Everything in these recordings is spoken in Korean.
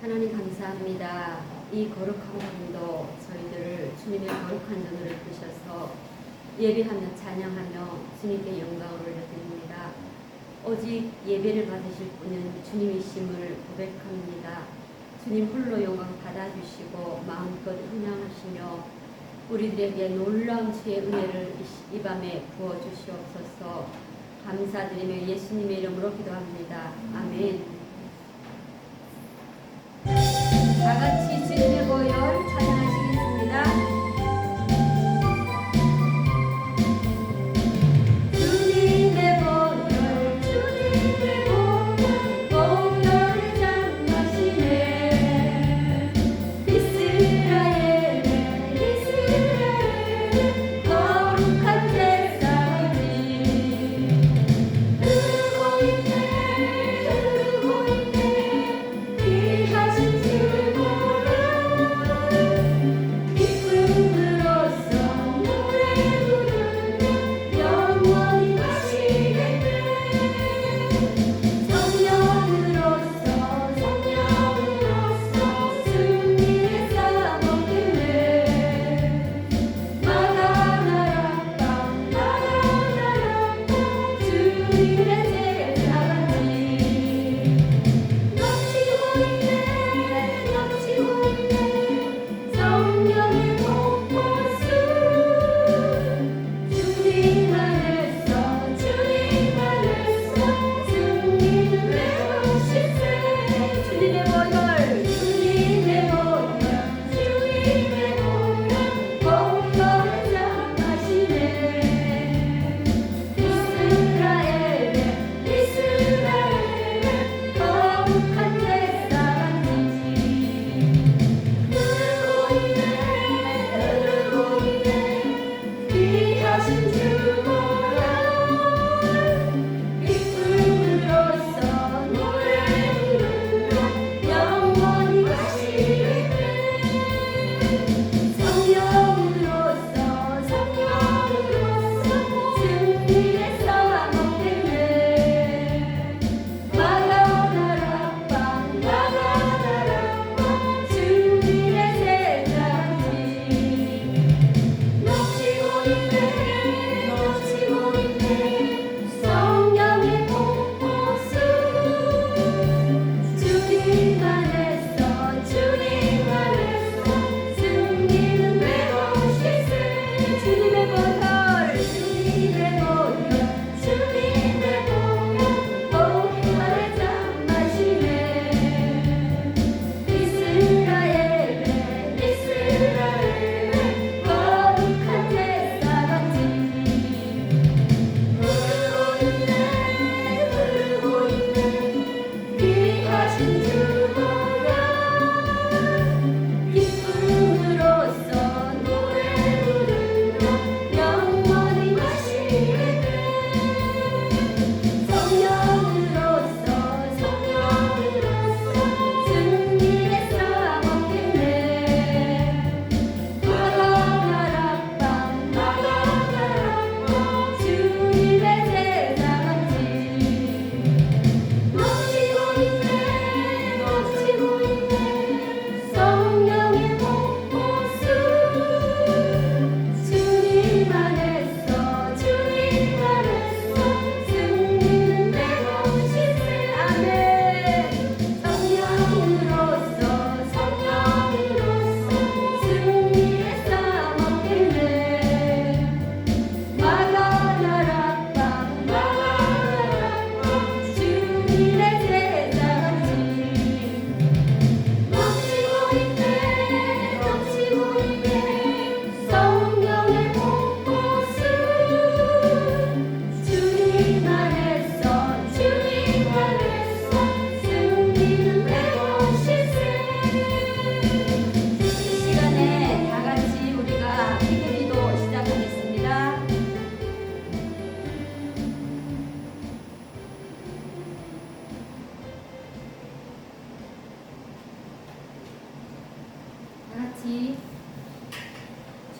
하나님 감사합니다. 이 거룩한 밤도 저희들을 주님의 거룩한 전으로 드셔서 예배하며 찬양하며 주님께 영광을 올려드립니다. 오직 예배를 받으실 분은 주님이심을 고백합니다. 주님 홀로 영광 받아주시고 마음껏 찬양하시며 우리들에게 놀라운 주의 은혜를 이 밤에 부어주시옵소서. 감사드리며 예수님의 이름으로 기도합니다. 아멘. 다 같이 주님의 보혈 찬양하시겠습니다. 주님의 보혈, 주님의 보혈, 보혈을 장하시네. 이스라엘의 거룩한 제사지. 흐르고 있네, 귀하신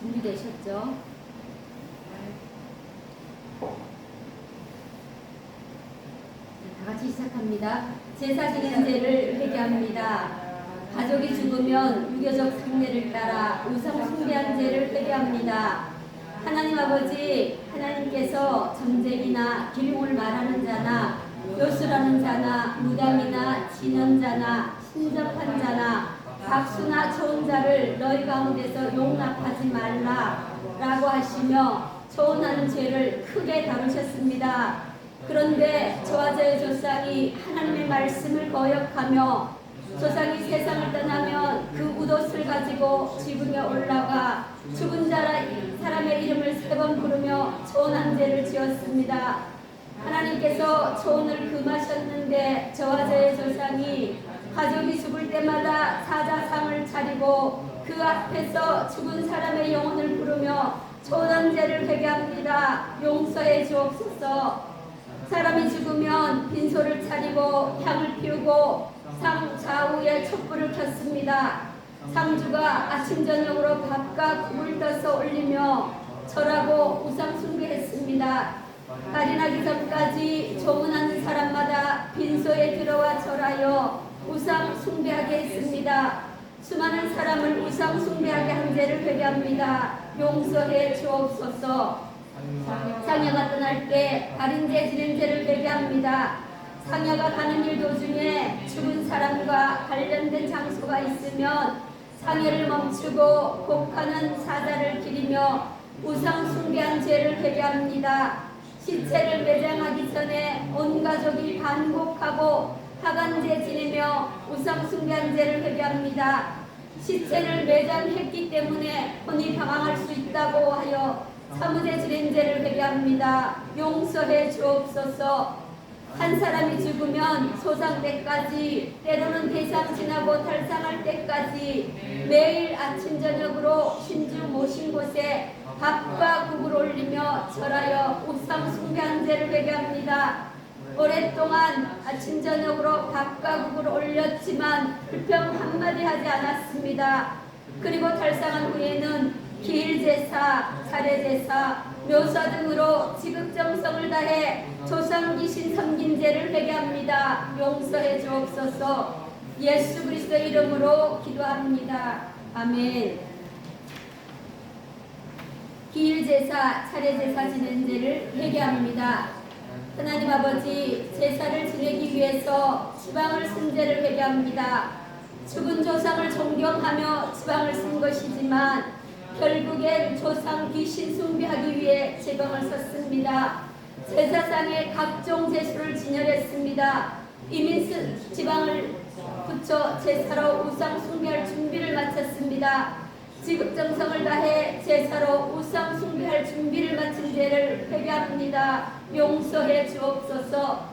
준비되셨죠? 다 같이 시작합니다. 제사 지는 죄를 회개합니다. 가족이 죽으면 유교적 상례를 따라 우상 숭배한 죄를 회개합니다. 하나님 아버지, 하나님께서 전쟁이나 기륭을 말하는 자나 요술하는 자나 무당이나 진언자나 신접한 자나 박수나 좋은 자를 너희 가운데서 용납하지 말라라고 하시며 조언하는 죄를 크게 다루셨습니다. 그런데 저와 저의 조상이 하나님의 말씀을 거역하며 조상이 세상을 떠나면 그 우옷을 가지고 지붕에 올라가 죽은 사람의 이름을 3번 부르며 조언한 죄를 지었습니다. 하나님께서 조언을 금하셨는데 저와 저의 조상이 가족이 죽을 때마다 사자상을 차리고 그 앞에서 죽은 사람의 영혼을 부르며 조언한 죄를 회개합니다. 용서해 주옵소서. 사람이 죽으면 빈소를 차리고 향을 피우고 상 좌우에 촛불을 켰습니다. 상주가 아침 저녁으로 밥과 국을 떠서 올리며 절하고 우상 숭배했습니다. 달이 나기 전까지 조문하는 사람마다 빈소에 들어와 절하여 우상 숭배하게 했습니다. 수많은 사람을 우상 숭배하게 한 죄를 회개합니다. 용서해 주옵소서. 상여가 떠날 때 발인죄 지는 죄를 회개합니다. 상여가 가는 일 도중에 죽은 사람과 관련된 장소가 있으면 상여를 멈추고 곡하는 사자를 기리며 우상 숭배한 죄를 회개합니다. 시체를 매장하기 전에 온 가족이 반곡하고 하간제 지내며 우상 숭배한 죄를 회개합니다. 시체를 매장했기 때문에 혼이 방황할 수 있다고 하여 사무제 지낸 죄를 회개합니다. 용서해 주옵소서. 한 사람이 죽으면 소상 때까지, 때로는 대상 지나고 탈상할 때까지 매일 아침 저녁으로 신주 모신 곳에 밥과 국을 올리며 절하여 우상 숭배한 죄를 회개합니다. 오랫동안 아침 저녁으로 밥과 국을 올렸지만 불평 한마디 하지 않았습니다. 그리고 탈상한 후에는 기일제사, 차례제사, 묘사 등으로 지극정성을 다해 조상 귀신 섬긴 죄를 회개합니다. 용서해 주옵소서. 예수 그리스도의 이름으로 기도합니다. 아멘. 기일제사, 차례제사 지낸 죄를 회개합니다. 하나님 아버지, 제사를 지내기 위해서 지방을 쓴 죄를 회개합니다. 죽은 조상을 존경하며 지방을 쓴 것이지만 결국엔 조상 귀신 숭배하기 위해 지방을 썼습니다. 제사상에 각종 제수를 진열했습니다. 이미 지방을 붙여 제사로 우상 숭배할 준비를 마쳤습니다. 지극정성을 다해 제사로 우상 숭배할 준비를 마친 죄를 회개합니다. 용서해 주옵소서.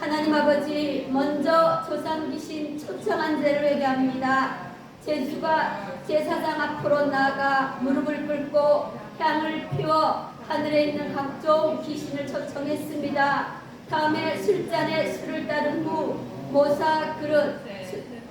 하나님 아버지, 먼저 조상 귀신 초청한 죄를 회개합니다. 제주가 제사장 앞으로 나아가 무릎을 꿇고 향을 피워 하늘에 있는 각종 귀신을 초청했습니다. 다음에 술잔에 술을 따른 후 모사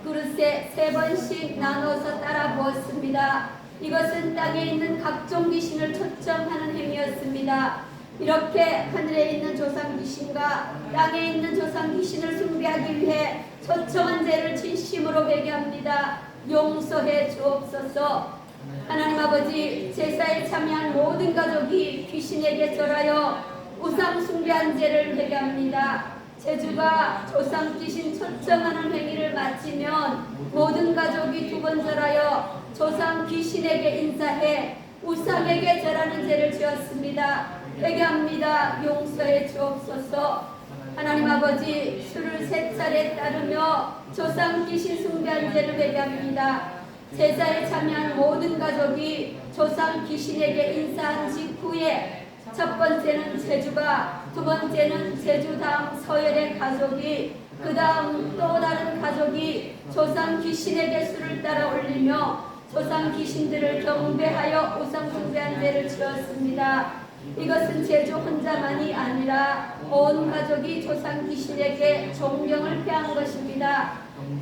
그릇에 3번씩 나눠서 따라 부었습니다. 이것은 땅에 있는 각종 귀신을 초청하는 행위였습니다. 이렇게 하늘에 있는 조상 귀신과 땅에 있는 조상 귀신을 숭배하기 위해 초청한 죄를 진심으로 회개합니다. 용서해 주옵소서. 하나님 아버지, 제사에 참여한 모든 가족이 귀신에게 절하여 우상 숭배한 죄를 회개합니다. 제주가 조상 귀신 초청하는 행위를 마치면 모든 가족이 2번 절하여 조상 귀신에게 인사해 우상에게 절하는 죄를 지었습니다. 회개합니다. 용서해 주옵소서. 하나님 아버지, 술을 3차례 따르며 조상 귀신 숭배한 죄를 회개합니다. 제사에 참여한 모든 가족이 조상 귀신에게 인사한 직후에 첫 번째는 제주가, 두 번째는 제주 다음 서열의 가족이, 그 다음 또 다른 가족이 조상 귀신에게 술을 따라 올리며 조상 귀신들을 경배하여 우상 숭배한 죄를 지었습니다. 이것은 제주 혼자만이 아니라 온 가족이 조상 귀신에게 존경을 표한 것입니다.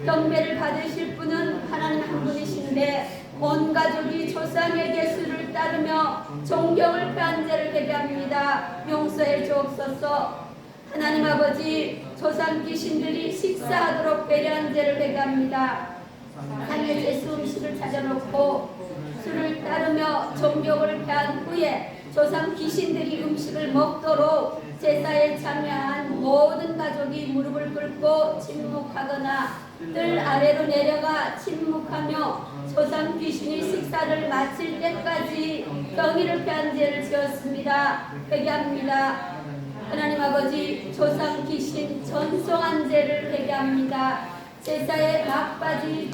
경배를 받으실 분은 하나님 한 분이신데 온 가족이 조상에게 술을 따르며 존경을 표한 죄를 회개합니다. 용서해 주옵소서. 하나님 아버지, 조상 귀신들이 식사하도록 배려한 죄를 회개합니다. 산의 제수 음식을 찾아놓고 술을 따르며 종교를 폐한 후에 조상 귀신들이 음식을 먹도록 제사에 참여한 모든 가족이 무릎을 꿇고 침묵하거나 뜰 아래로 내려가 침묵하며 조상 귀신이 식사를 마칠 때까지 경의를 표한 죄를 지었습니다. 회개합니다. 하나님 아버지, 조상 귀신 전송한 죄를 회개합니다. 제사에 막바지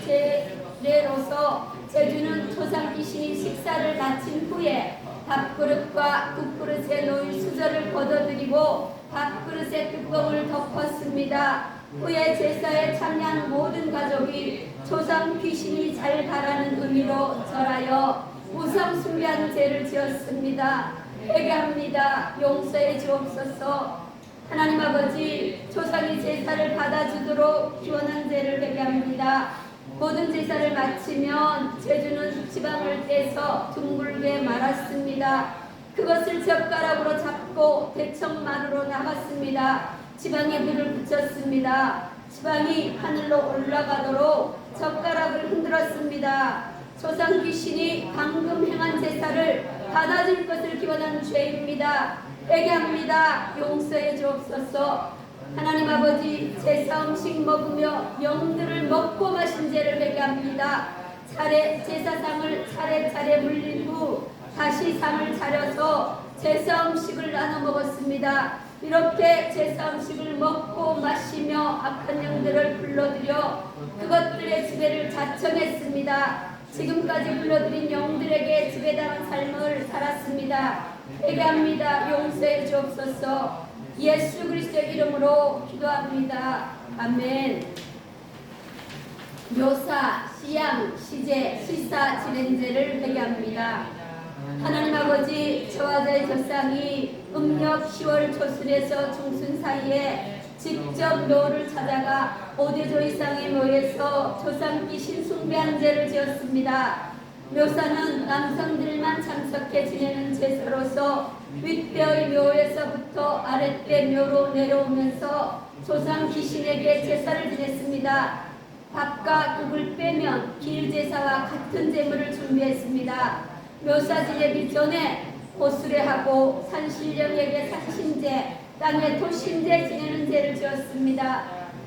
제례로서 제주는 조상 귀신이 식사를 마친 후에 밥그릇과 국그릇에 놓인 수저를 걷어들이고 밥그릇의 뚜껑을 덮었습니다. 후에 제사에 참여한 모든 가족이 조상 귀신이 잘 가라는 의미로 절하여 우상 숭배하는 죄를 지었습니다. 회개합니다. 용서해 주옵소서. 하나님 아버지, 조상이 제사를 받아주도록 기원한 죄를 회개합니다. 모든 제사를 마치면 제주는 지방을 떼서 둥글게 말았습니다. 그것을 젓가락으로 잡고 대청마루로 나갔습니다. 지방에 불을 붙였습니다. 지방이 하늘로 올라가도록 젓가락을 흔들었습니다. 조상 귀신이 방금 행한 제사를 받아줄 것을 기원한 죄입니다. 회개합니다. 용서해 주옵소서. 하나님 아버지, 제사 음식 먹으며 영들을 먹고 마신 죄를 회개합니다. 제사상을 차례차례 물린 후 다시 상을 차려서 제사 음식을 나눠 먹었습니다. 이렇게 제사 음식을 먹고 마시며 악한 영들을 불러들여 그것들의 지배를 자청했습니다. 지금까지 불러들인 영들에게 지배당한 삶을 살았습니다. 회개합니다. 용서해 주옵소서. 예수 그리스도의 이름으로 기도합니다. 아멘. 묘사, 시양, 시제, 시사, 진행제를 회개합니다. 하나님 아버지, 저와 저의 조상이 음력 10월 초순에서 중순 사이에 직접 묘를 찾아가 5대조 이상의 묘에서 조상 귀신 숭배한 죄를 지었습니다. 묘사는 남성들만 참석해 지내는 제사로서 윗뼈의 묘에서부터 아랫배 묘로 내려오면서 조상 귀신에게 제사를 지냈습니다. 밥과 국을 빼면 길제사와 같은 제물을 준비했습니다. 묘사 지내기 전에 고수례하고 산신령에게 산신제, 땅에 토신제 지내는 죄를 지었습니다.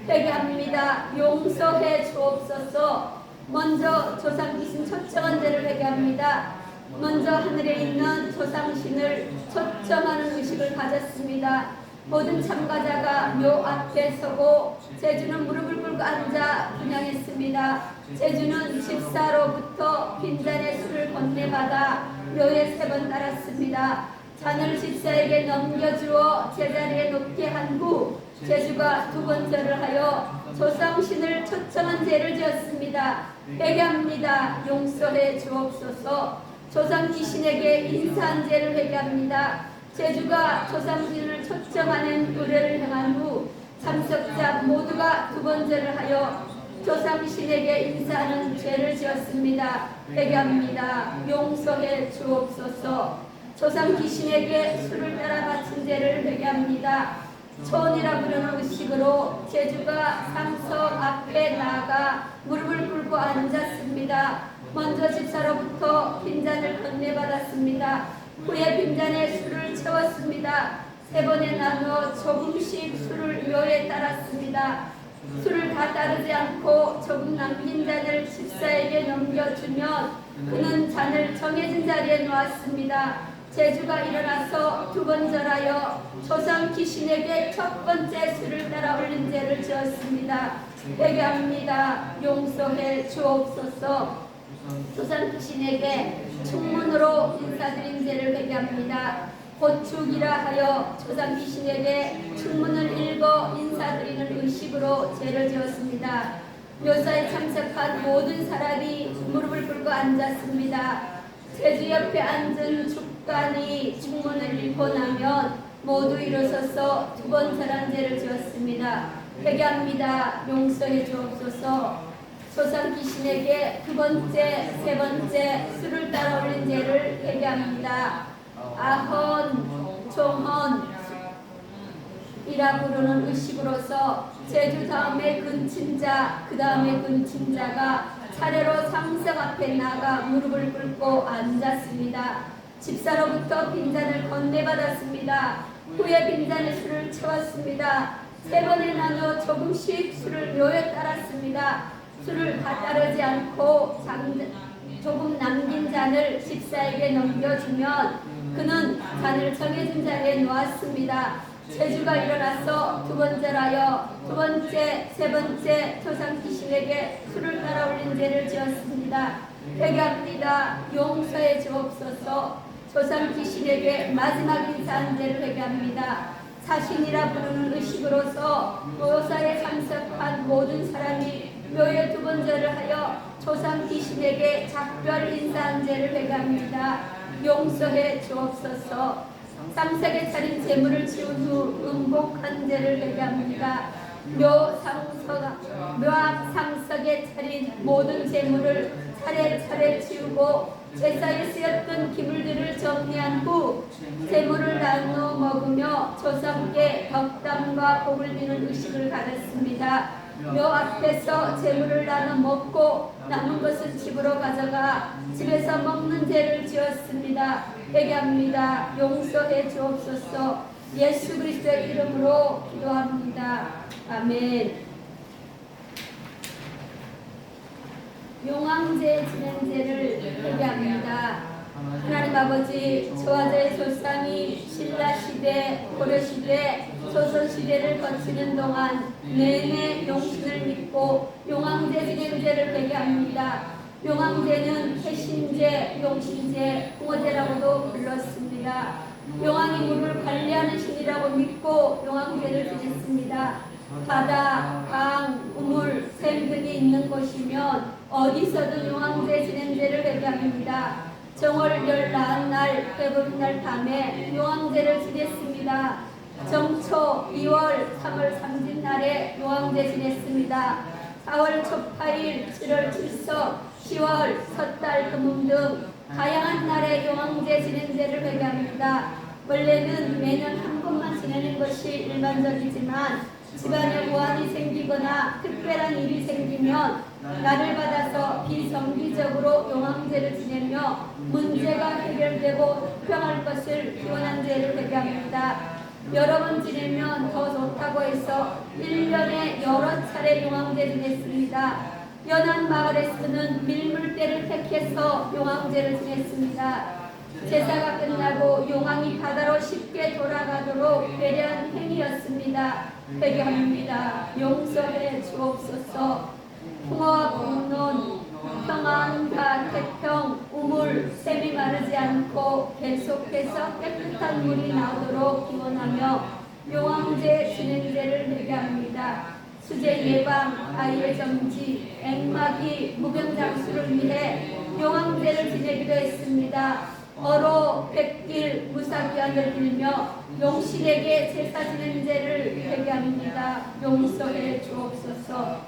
회개합니다. 용서해 주옵소서. 먼저 조상 귀신 초청한 죄를 회개합니다. 먼저 하늘에 있는 조상신을 초청하는 의식을 가졌습니다. 모든 참가자가 묘 앞에 서고 제주는 무릎을 꿇고 앉아 분양했습니다. 제주는 집사로부터 빈잔의 술을 건네받아 묘에 3번 따랐습니다. 잔을 집사에게 넘겨주어 제자리에 놓게 한 후 제주가 2번 절을 하여 조상신을 초청한 죄를 지었습니다. 회개합니다. 용서해 주옵소서. 조상 귀신에게 인사한 죄를 회개합니다. 제주가 조상신을 초청하는 의례를 행한 후 참석자 모두가 2번 절을 하여 조상신에게 인사하는 죄를 지었습니다. 회개합니다. 용서해 주옵소서. 조상 귀신에게 술을 따라 바친 죄를 회개합니다. 초원이라 부르는 의식으로 제주가 상석 앞에 나아가 무릎을 꿇고 앉았습니다. 먼저 집사로부터 빈잔을 건네받았습니다. 후에 빈잔에 술을 채웠습니다. 3번에 나누어 조금씩 술을 묘에 따랐습니다. 술을 다 따르지 않고 조금 남긴 잔을 집사에게 넘겨주면 그는 잔을 정해진 자리에 놓았습니다. 제주가 일어나서 2번 절하여 조상 귀신에게 첫 번째 술을 따라 올린 죄를 지었습니다. 회개합니다. 용서해 주옵소서. 조상 귀신에게 충문으로 인사드린 죄를 회개합니다. 고축이라 하여 조상 귀신에게 충문을 읽어 인사드리는 의식으로 죄를 지었습니다. 묘사에 참석한 모든 사람이 무릎을 꿇고 앉았습니다. 제주 옆에 앉은 축관이 충문을 읽고 나면 모두 일어서서 2번 절한 죄를 지었습니다. 회개합니다. 용서해 주옵소서. 조상 귀신에게 2번째, 3번째 술을 따라 올린 죄를 회개합니다. 아헌, 종헌 이라 부르는 의식으로서 제주 다음에 근친자, 그 다음에 근친자가 차례로 상석 앞에 나가 무릎을 꿇고 앉았습니다. 집사로부터 빈잔을 건네받았습니다. 후에 빈잔에 술을 채웠습니다. 세 번에 나눠 조금씩 술을 묘에 따랐습니다. 술을 다 따르지 않고 조금 남긴 잔을 집사에게 넘겨주면 그는 잔을 정해진 자리에 놓았습니다. 제주가 일어나서 두 번째라여 두 번째, 세 번째 조상 귀신에게 술을 따라 올린 죄를 지었습니다. 회개합니다. 용서해 주옵소서. 조상 귀신에게 마지막 인사한 죄를 회개합니다. 사신이라 부르는 의식으로서 묘사에 참석한 모든 사람이 묘의 두 번째를 하여 조상 귀신에게 작별 인사한 죄를 회개합니다. 용서해 주옵소서. 상석에 차린 재물을 치운 후 음복한 죄를 회개합니다. 묘앞 상석에 차린 모든 재물을 차례차례 치우고 제사에 쓰였던 기물들을 정리한 후 재물을 나누어 먹으며 조상께 덕담과 복을 비는 의식을 가졌습니다. 묘 앞에서 재물을 나눠 먹고 남은 것은 집으로 가져가 집에서 먹는 죄를 지었습니다. 회개합니다. 용서해 주옵소서. 예수 그리스도의 이름으로 기도합니다. 아멘. 용왕제 진행제를 회개합니다. 하나님 아버지, 저와 저의 조상이 신라시대, 고려시대, 조선시대를 거치는 동안 내내 용신을 믿고 용왕제 진행제를 회개합니다. 용왕제는 해신제, 용신제, 홍어제라고도 불렀습니다. 용왕이 물을 관리하는 신이라고 믿고 용왕제를 지냈습니다. 바다, 강, 우물, 샘 등이 있는 곳이면 어디서든 용왕제 진행제를 회개합니다. 정월 14날, 배부른날 밤에 용왕제를 지냈습니다. 정초 2월 3월 3진날에 용왕제 지냈습니다. 4월 초파일, 7월 출석, 10월 섣달 금음 등 다양한 날에 용왕제 진행제를 회개합니다. 원래는 매년 한 번만 지내는 것이 일반적이지만 집안에 무한이 생기거나 특별한 일이 생기면 날을 받아서 비정기적으로 용왕제를 지내며 문제가 해결되고 평할 것을 기원한 죄를 회개합니다. 여러 번 지내면 더 좋다고 해서 1년에 여러 차례 용왕제 지냈습니다. 연안 마을에서는 밀물대를 택해서 용왕제를 지냈습니다. 제사가 끝나고 용왕이 바다로 쉽게 돌아가도록 배려한 행위였습니다. 회개합니다. 용서해 주옵소서. 풍어와 풍론, 평안과 태평, 우물, 샘이 마르지 않고 계속해서 깨끗한 물이 나오도록 기원하며 용왕제 진행제를 회개합니다. 수재 예방, 아이의 정지, 앵마기, 무병장수를 위해 용왕제를 지내기도 했습니다. 어로, 백길, 무사기한을 빌며 용신에게 제사 진행제를 회개합니다. 용서해 주옵소서.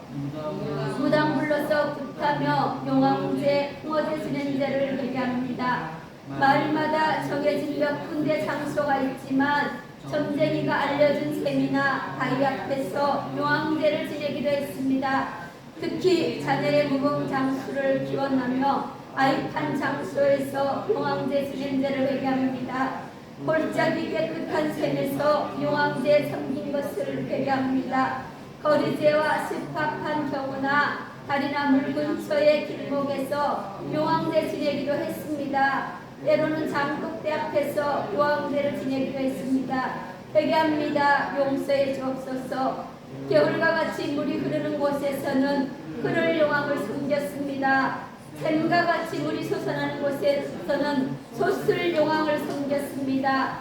무당 불러서 굿하며 용왕제, 홍어제 진행제를 회개합니다. 마을마다 정해진 몇 군데 장소가 있지만 점쟁이가 알려준 셈이나 바위 앞에서 용왕제를 지내기도 했습니다. 특히 자녀의 무병장수를 기원하며 아이판 장소에서 용왕제 진행제를 회개합니다. 골짜기 깨끗한 샘에서 용왕제 섬긴 것을 회개합니다. 거리제와 습합한 경우나 다리나 물 근처의 길목에서 용왕제 지내기도 했습니다. 때로는 장독대 앞에서 용왕제를 지내기도 했습니다. 회개합니다. 용서해 주옵소서. 겨울과 같이 물이 흐르는 곳에서는 흐를 용왕을 섬겼습니다. 샘과 같이 물이 솟아나는 곳에서는 솟을 용왕을 섬겼습니다.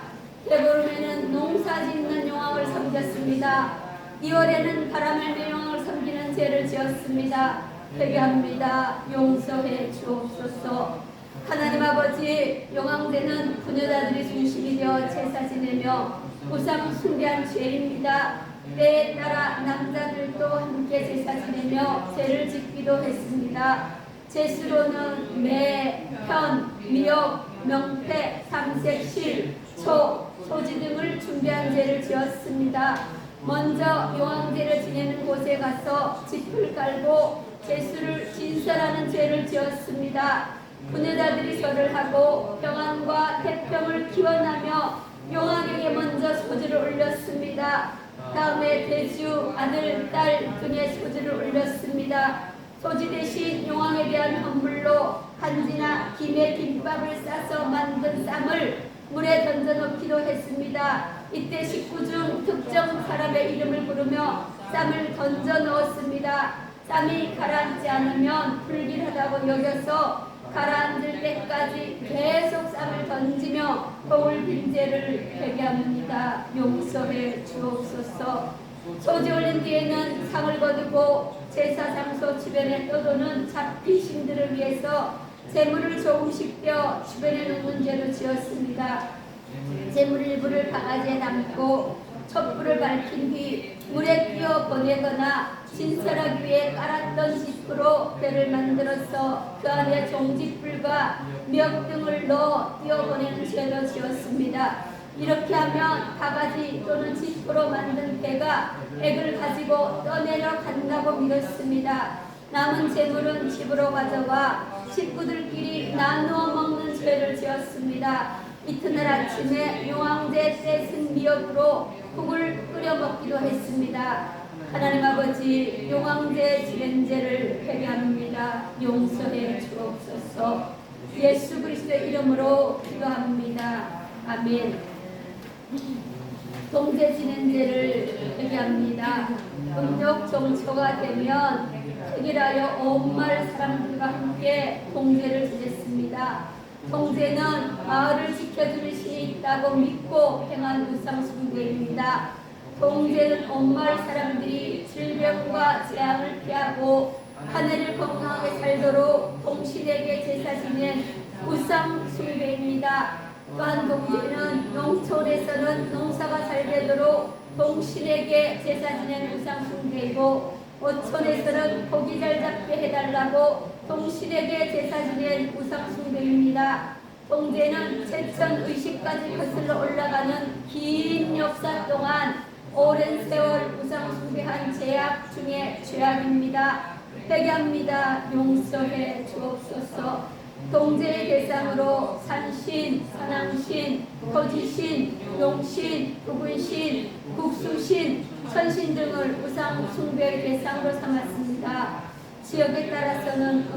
대보름에는 농사 짓는 용왕을 섬겼습니다. 2월에는 바람을 용왕을 섬기는 죄를 지었습니다. 회개합니다. 용서해 주옵소서. 하나님 아버지, 용왕제는 부녀자들이 중심이 되어 제사 지내며 우상 숭배한 죄입니다. 때에 따라 남자들도 함께 제사 지내며 죄를 짓기도 했습니다. 제수로는 매, 현, 미역, 명패, 삼색, 실, 소, 소지 등을 준비한 죄를 지었습니다. 먼저 용왕제를 지내는 곳에 가서 짚을 깔고 제수를 진설하는 죄를 지었습니다. 부녀자들이 절을 하고 평안과 태평을 기원하며 용왕에게 먼저 소주를 올렸습니다. 다음에 대주, 아들, 딸 등의 소주를 올렸습니다. 소주 대신 용왕에 대한 헌물로 한지나 김에 김밥을 싸서 만든 쌈을 물에 던져놓기도 했습니다. 이때 식구 중 특정 사람의 이름을 부르며 쌈을 던져 넣었습니다. 쌈이 가라앉지 않으면 불길하다고 여겨서 가라앉을 때까지 계속 쌈을 던지며 거울 빈죄를 회개합니다. 용서해 주옵소서. 소지 올린 뒤에는 상을 거두고 제사 장소 주변에 떠도는 잡귀신들을 위해서 재물을 조금씩 떼어 주변에 놓는 죄로 지었습니다. 재물 일부를 바가지에 담고 촛불을 밝힌 뒤 물에 뛰어 보내거나 진설하기 위해 깔았던 지프로 배를 만들어서 그 안에 종지불과 멱 등을 넣어 뛰어보내는 죄로 지었습니다. 이렇게 하면 바가지 또는 지프로 만든 배가 액을 가지고 떠내려 간다고 믿었습니다. 남은 재물은 집으로 가져와 식구들끼리 나누어 먹는 죄를 지었습니다. 이튿날 아침에 용왕제 떼순 미역으로 국을 끓여 먹기도 했습니다. 하나님 아버지, 용왕제 지낸 죄를 회개합니다. 용서해 주옵소서. 예수 그리스도의 이름으로 기도합니다. 아멘. 동제 지낸 죄를 회개합니다. 음력 정초가 되면 특일하여 온 마을 사람들과 함께 동제를 지냈습니다. 동제는 마을을 지켜주는 신이 있다고 믿고 행한 우상숭배입니다. 동제는 온 마을 사람들이 질병과 재앙을 피하고 하늘을 건강하게 살도록 동신에게 제사 지낸 우상숭배입니다. 또한 동제는 농촌에서는 농사가 잘 되도록 동신에게 제사 지낸 우상숭배이고 어촌에서는 고기 잘 잡게 해달라고 동신에게 제사 지낸 우상숭배입니다. 동제는 제천의식까지 거슬러 올라가는 긴 역사 동안 오랜 세월 우상숭배한 죄악 중에 죄악입니다. 회개합니다. 용서해 주옵소서. 동제의 대상으로 산신, 산왕신, 토지신, 용신, 부분신, 국수신, 천신 등을 우상숭배의 대상으로 삼았습니다. 지역에 따라서는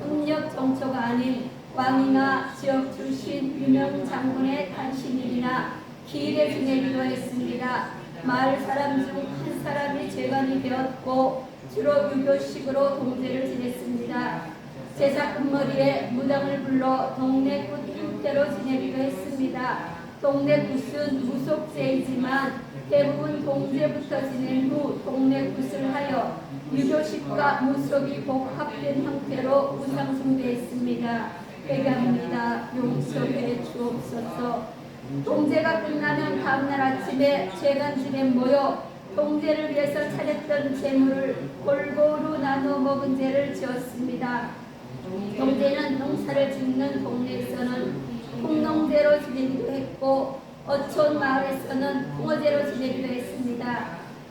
음력 정초가 아닌 왕이나 지역 출신 유명 장군의 탄신일이나 기일에 지내기도 했습니다. 마을 사람 중 한 사람이 재관이 되었고 주로 유교식으로 동제를 지냈습니다. 제사 끝머리에 무당을 불러 동네 굿 형태로 지내기도 했습니다. 동네 굿은 무속죄이지만 대부분 동제부터 지낸 후 동네 굿을 하여 유교식과 무속이 복합된 형태로 우상숭배했습니다. 회개합니다. 용서해 주옵소서. 동제가 끝나면 다음날 아침에 재간집에 모여 동제를 위해서 차렸던 재물을 골고루 나눠 먹은 죄를 지었습니다. 동제는 농사를 짓는 동네에서는 풍농제로 지내기도 했고 어촌 마을에서는 풍어제로 지내기도 했습니다.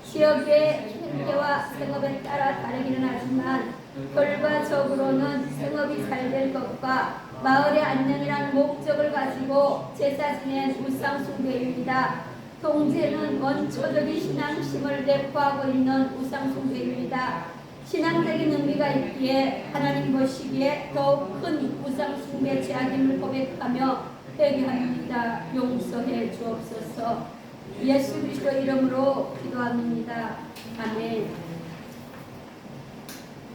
지역의 형태와 생업에 따라 다르기는 하지만 결과적으로는 생업이 잘 될 것과 마을의 안녕이란 목적을 가지고 제사 지낸 우상숭배입니다. 동제는 원초적인 신앙심을 내포하고 있는 우상숭배입니다. 신앙적인 의미가 있기에 하나님 보시기에 더욱 큰 우상숭배 죄악임을 고백하며 회개합니다. 용서해 주옵소서. 예수 그리스도 이름으로 기도합니다. 아멘.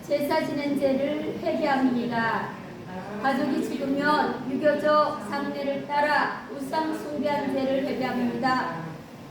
제사 지낸 죄를 회개합니다. 가족이 죽으면 유교적 상례를 따라 우상숭배한 죄를 회개합니다.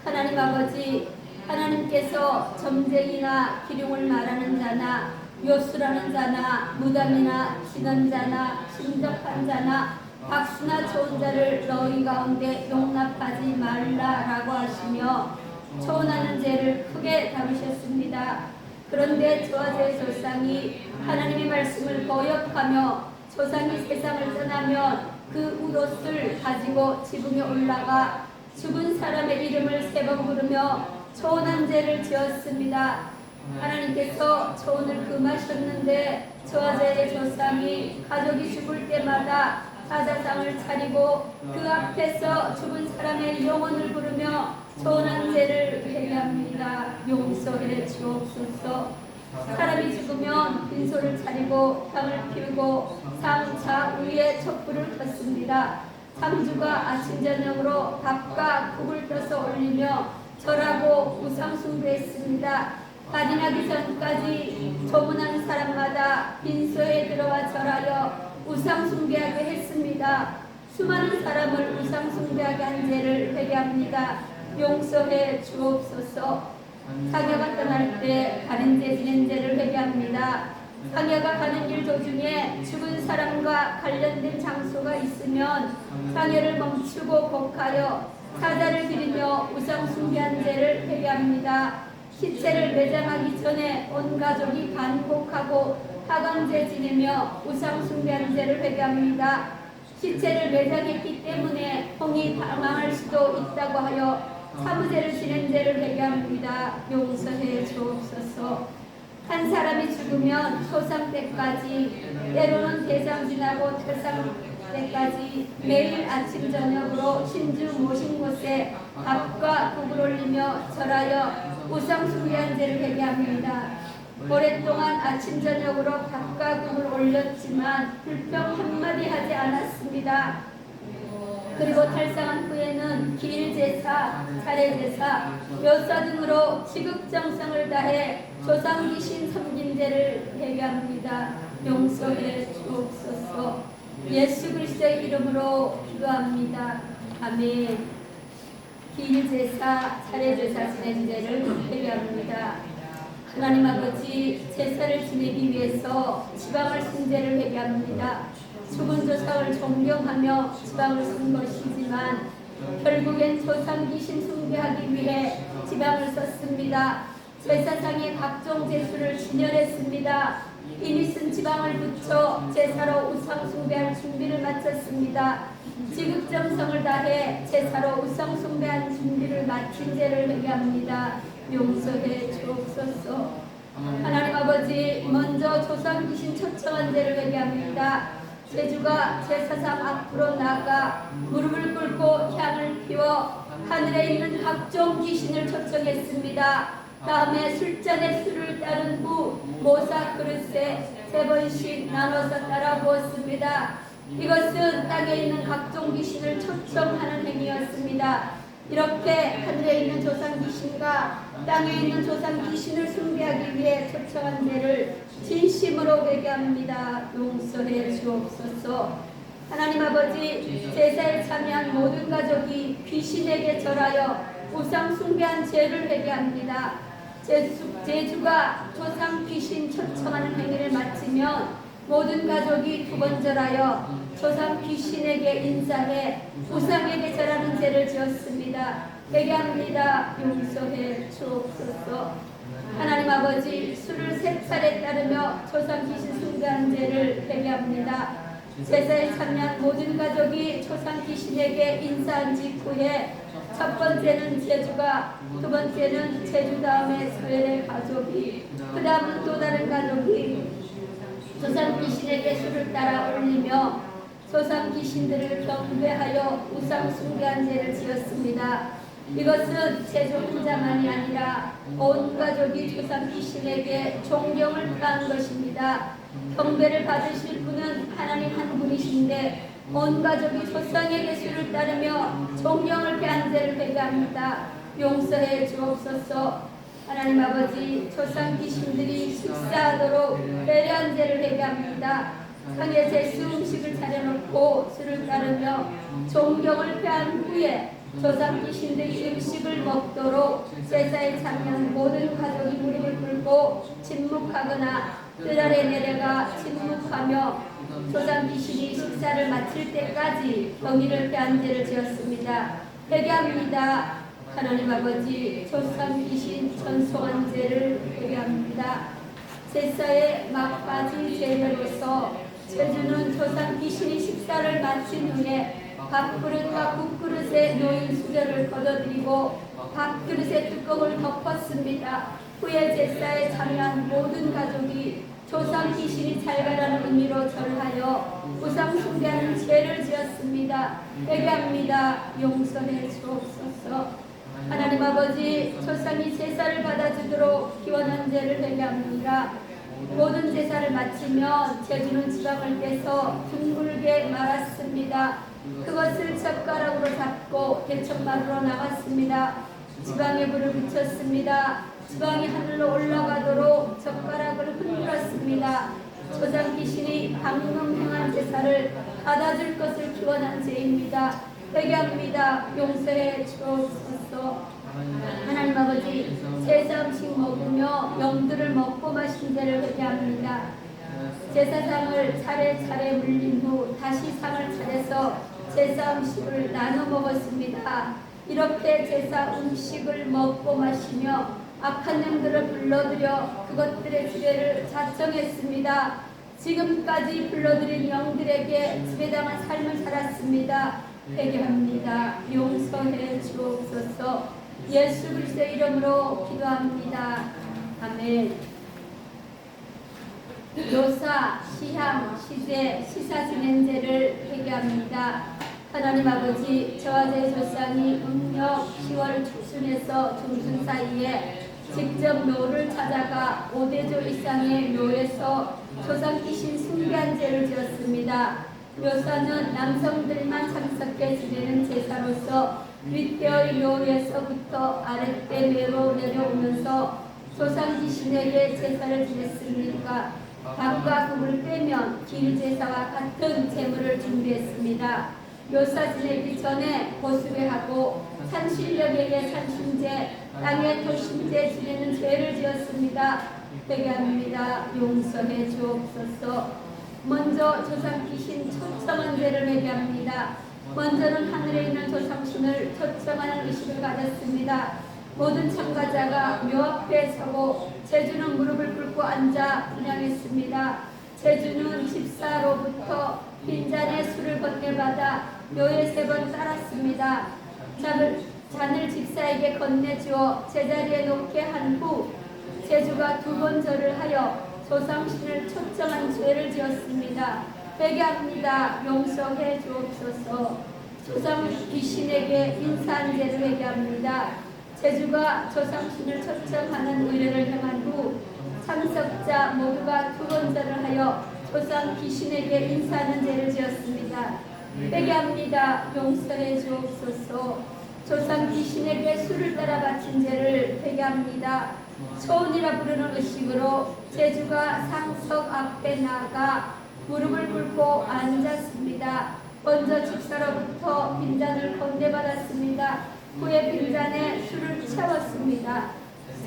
하나님 아버지, 하나님께서 점쟁이나 기륭을 말하는 자나 요술하는 자나 무당이나 진언자나 신적한 자나 박수나 좋은 자를 너희 가운데 용납하지 말라라고 하시며 초혼하는 죄를 크게 다루셨습니다. 그런데 저와 제 조상이 하나님의 말씀을 거역하며 조상이 세상을 떠나면 그 우롯을 가지고 지붕에 올라가 죽은 사람의 이름을 세 번 부르며 초혼한 죄를 지었습니다. 하나님께서 초혼을 금하셨는데 저자의 조상이 가족이 죽을 때마다 사자상을 차리고 그 앞에서 죽은 사람의 영혼을 부르며 초혼한 죄를 회개합니다. 용서해 주옵소서. 사람이 죽으면 빈소를 차리고 향을 피우고 상자 위에 촛불을 켰습니다. 상주가 아침 저녁으로 밥과 국을 떠서 올리며 절하고 우상 숭배했습니다. 달이 나기 전까지 조문한 사람마다 빈소에 들어와 절하여 우상 숭배하게 했습니다. 수많은 사람을 우상 숭배하게 한 죄를 회개합니다. 용서해 주옵소서. 상여가 떠날 때 가는 죄 지낸 죄를 회개합니다. 상여가 가는 길 도중에 죽은 사람과 관련된 장소가 있으면 상여를 멈추고 곡하여 사자를 드리며 우상 숭배한 죄를 회개합니다. 시체를 매장하기 전에 온 가족이 반복하고 하강제 지내며 우상 숭배한 죄를 회개합니다. 시체를 매장했기 때문에 홍이 당황할 수도 있다고 하여 사무죄를 지낸 죄를 회개합니다. 용서해 주옵소서. 한 사람이 죽으면 소상 때까지, 때로는 대상 지나고 태상 때까지 매일 아침 저녁으로 신주 모신 곳에 밥과 국을 올리며 절하여 우상 숭배한 죄를 회개합니다. 오랫동안 아침 저녁으로 밥과 국을 올렸지만 불평 한마디 하지 않았습니다. 그리고 탈상한 후에는 기일제사, 차례제사, 묘사 등으로 지극정성을 다해 조상귀신 섬긴 죄를 회개합니다. 용서해 주옵소서. 예수 그리스도의 이름으로 기도합니다. 아멘. 기일제사, 차례제사 지낸 죄를 회개합니다. 하나님 아버지, 제사를 지내기 위해서 지방을 쓴 죄를 회개합니다. 죽은 조상을 존경하며 지방을 쓴 것이지만 결국엔 조상 귀신 숭배하기 위해 지방을 썼습니다. 제사상의 각종 제수를 진열했습니다. 이미 쓴 지방을 붙여 제사로 우상 숭배할 준비를 마쳤습니다. 지극정성을 다해 제사로 우상 숭배한 준비를 마친 죄를 회개합니다. 용서해 주옵소서. 하나님 아버지, 먼저 조상 귀신 초청한 죄를 회개합니다. 제주가 제사상 앞으로 나가 무릎을 꿇고 향을 피워 하늘에 있는 각종 귀신을 초청했습니다. 다음에 술잔에 술을 따른 후 모사 그릇에 3번씩 나눠서 따라 부었습니다. 이것은 땅에 있는 각종 귀신을 초청하는 행위였습니다. 이렇게 하늘에 있는 조상 귀신과 땅에 있는 조상 귀신을 숭배하기 위해 초청한 죄를 진심으로 회개합니다. 용서해 주옵소서. 하나님 아버지, 제사에 참여한 모든 가족이 귀신에게 절하여 우상 숭배한 죄를 회개합니다. 제주가 조상 귀신 초청하는 행위를 마치면 모든 가족이 2번 절하여 조상 귀신에게 인사해 우상에게 절하는 죄를 지었습니다. 회개합니다. 용서해 주옵소서. 하나님 아버지, 술을 3차례 따르며 조상 귀신 숭배한 죄를 회개합니다. 제사에 참여한 모든 가족이 조상 귀신에게 인사한 직후에 첫 번째는 제주가, 2번째는 제주 다음에 스웨덴 가족이, 그 다음은 또 다른 가족이 조상 귀신에게 술을 따라 올리며 조상 귀신들을 경배하여 우상 숭배한 죄를 지었습니다. 이것은 제주 혼자만이 아니라 온 가족이 조상 귀신에게 존경을 표한 것입니다. 경배를 받으실 분은 하나님 한 분이신데 온 가족이 조상에게 술을 따르며 존경을 표한 죄를 회개합니다. 용서해 주옵소서. 하나님 아버지, 조상 귀신들이 식사하도록 배려한 죄를 회개합니다. 상에 제수 음식을 차려놓고 술을 따르며 존경을 표한 후에 조상 귀신들이 음식을 먹도록 제사에 참여한 모든 가족이 무릎을 꿇고 침묵하거나 뜰 아래 내려가 침묵하며 조상 귀신이 식사를 마칠 때까지 경의를 표한 죄를 지었습니다. 회개합니다. 하나님 아버지, 조상 귀신 전송한 죄를 회개합니다. 제사에 막바지 제례로서 제주는 조상 귀신이 식사를 마친 후에 밥그릇과 국그릇에 놓인 수저를 걷어들이고 밥그릇의 뚜껑을 덮었습니다. 후에 제사에 참여한 모든 가족이 조상 귀신이 잘가라는 의미로 절하여 우상 숭배하는 죄를 지었습니다. 회개합니다. 용서해 주옵소서. 하나님 아버지, 조상이 제사를 받아주도록 기원한 죄를 회개합니다. 모든 제사를 마치며 제주는 지방을 떼서 둥글게 말았습니다. 그것을 젓가락으로 잡고 대청마루로 나갔습니다. 지방에 불을 붙였습니다. 지방이 하늘로 올라가도록 젓가락을 흔들었습니다. 조상 귀신이 방금 행한 제사를 받아줄 것을 기원한 죄입니다. 회개합니다. 용서해 주옵소서. 하나님 아버지, 제사 음식 먹으며 영들을 먹고 마신 죄를 회개합니다. 제사상을 차례차례 물린 후 다시 상을 차려서 제사 음식을 나눠 먹었습니다. 이렇게 제사 음식을 먹고 마시며 악한 영들을 불러들여 그것들의 지배를 자청했습니다. 지금까지 불러들인 영들에게 지배당한 삶을 살았습니다. 회개합니다. 용서해 주옵소서. 예수 그리스도의 이름으로 기도합니다. 아멘. 묘사, 시향, 시제, 시사 지낸 죄를 회개합니다. 하나님 아버지, 저와 제 조상이 음력 10월 중순에서 중순 사이에 직접 묘를 찾아가 5대조 이상의 묘에서 조상 귀신 숭배한 죄를 지었습니다. 묘사는 남성들만 참석해 지내는 제사로서 윗대의 묘에서부터 아랫대 묘로 내려오면서 조상 귀신에게 제사를 지냈습니다. 밥과 국을 빼면 길제사와 같은 제물을 준비했습니다. 묘사 지내기 전에 보수배하고 산신령에게 산신제, 땅의 토신제 지내는 죄를 지었습니다. 회개합니다. 용서해 주옵소서. 먼저 조상 귀신 초청한 죄를 회개합니다. 먼저는 하늘에 있는 조상신을 초청하는 의식을 가졌습니다. 모든 참가자가 묘 앞에 서고 제주는 무릎을 꿇고 앉아 분양했습니다. 제주는 집사로부터 빈잔의 술을 건네받아 묘에 3번 따랐습니다. 잔을 집사에게 건네주어 제자리에 놓게 한 후 제주가 2번 절을 하여 조상신을 초청한 죄를 지었습니다. 회개합니다. 용서해 주옵소서. 조상 귀신에게 인사한 죄를 회개합니다. 제주가 조상신을 초청하는 의례를 행한 후 참석자 모두가 2번 절을 하여 조상 귀신에게 인사하는 죄를 지었습니다. 회개합니다. 용서해 주옵소서. 조상 귀신에게 술을 따라 바친 죄를 회개합니다. 소원이라 부르는 의식으로 제주가 상석 앞에 나가 무릎을 꿇고 앉았습니다. 먼저 집사로부터 빈잔을 건네받았습니다. 후에 빈잔에 술을 채웠습니다.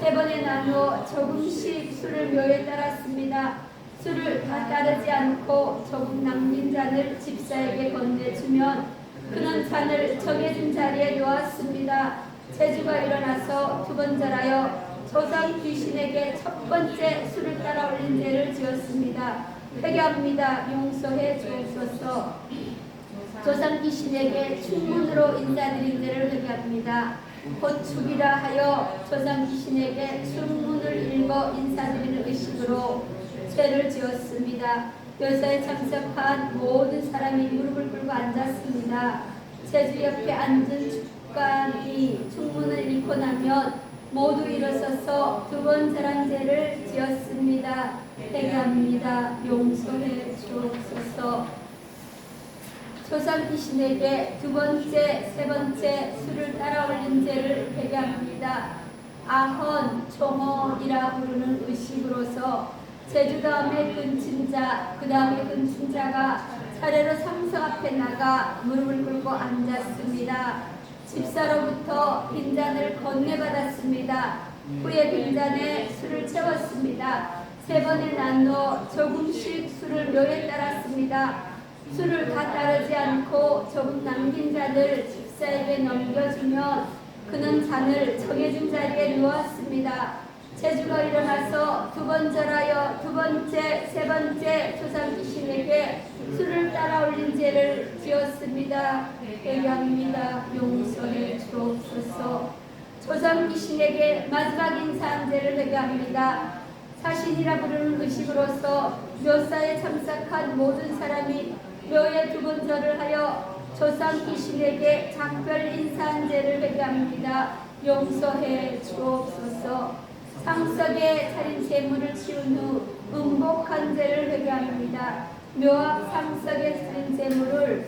3번에 나누어 조금씩 술을 묘에 따랐습니다. 술을 다 따르지 않고 조금 남긴 잔을 집사에게 건네주면 그는 잔을 정해진 자리에 놓았습니다. 제주가 일어나서 2번 절하여 조상 귀신에게 첫 번째 술을 따라 올린 죄를 지었습니다. 회개합니다. 용서해 주옵소서. 조상 귀신에게 충문으로 인사드린 죄를 회개합니다. 곧 죽이라 하여 조상 귀신에게 충문을 읽어 인사드리는 의식으로 죄를 지었습니다. 묘사에 참석한 모든 사람이 무릎을 꿇고 앉았습니다. 제주 옆에 앉은 축관이 충문을 읽고 나면 모두 일어서서 2번 절한 죄를 지었습니다. 회개합니다. 용서해 주옵소서. 조상 귀신에게 2번째, 3번째 술을 따라 올린 죄를 회개합니다. 아헌, 총언이라 부르는 의식으로서 제주 다음에 근친자, 그 다음에 근친자가 차례로 상석 앞에 나가 무릎을 꿇고 앉았습니다. 집사로부터 빈잔을 건네받았습니다. 후에 빈잔에 술을 채웠습니다. 3번에 나누어 조금씩 술을 묘에 따랐습니다. 술을 다 따르지 않고 조금 남긴 잔을 집사에게 넘겨주면 그는 잔을 정해진 자리에 놓았습니다. 제주가 일어나서 2번 절하여 2번째, 3번째 조상 귀신에게 술을 따라 올린 죄를 지었습니다. 회개합니다. 용서해 주옵소서. 조상 귀신에게 마지막 인사한 죄를 회개합니다. 사신이라 부르는 의식으로서 묘사에 참석한 모든 사람이 묘에 두번 절을 하여 조상 귀신에게 작별 인사한 죄를 회개합니다. 용서해 주옵소서. 상석에 차린 재물을 치운 후 음복한 죄를 회개합니다. 묘 앞 상석에 차린 재물을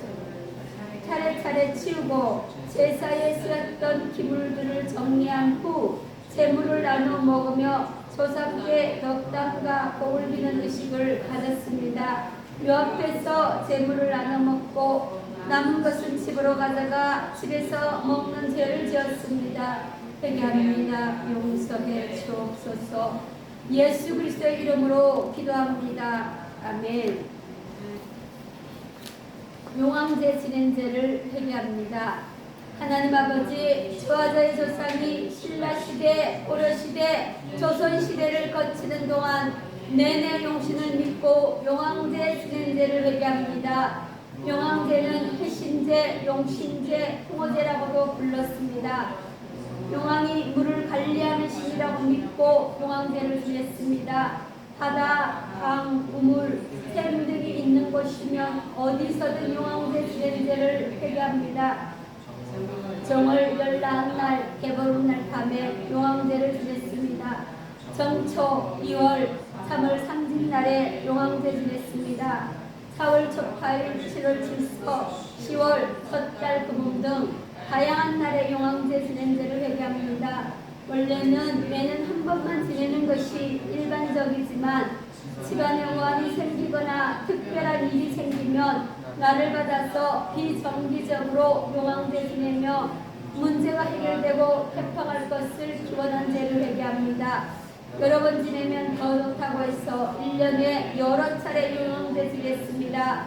차례차례 치우고 제사에 쓰였던 기물들을 정리한 후 재물을 나눠 먹으며 조상께 덕담과 복을 비는 의식을 가졌습니다. 묘 앞에서 재물을 나눠 먹고 남은 것은 집으로 가져가 집에서 먹는 죄를 지었습니다. 회개합니다. 용서해 주옵소서. 예수 그리스도의 이름으로 기도합니다. 아멘. 용왕제 지낸 죄를 회개합니다. 하나님 아버지, 저와 저의 조상이 신라시대, 고려시대, 조선시대를 거치는 동안 내내 용신을 믿고 용왕제 지낸 죄를 회개합니다. 용왕제는 해신제, 용신제, 풍어제라고도 불렀습니다. 용왕이 물을 관리하는 신이라고 믿고 용왕제를 지냈습니다. 바다, 강, 우물, 샘 등이 있는 곳이면 어디서든 용왕제 지낸 죄를 회개합니다. 정월 14날 개보름날 밤에 용왕제를 지냈습니다. 정초 2월 3월 상진날에 용왕제 지냈습니다. 4월 초파일 7월 칠서 10월 첫달 금음 등 다양한 날에 용왕제 지낸 죄를 회개합니다. 원래는 매년 한 번만 지내는 것이 일반적이지만 집안에 오한이 생기거나 특별한 일이 생기면 날을 받아서 비정기적으로 용왕제 지내며 문제가 해결되고 태평할 것을 기원한 죄를 회개합니다. 여러 번 지내면 더 좋다고 해서 1년에 여러 차례 용왕제 지냈습니다.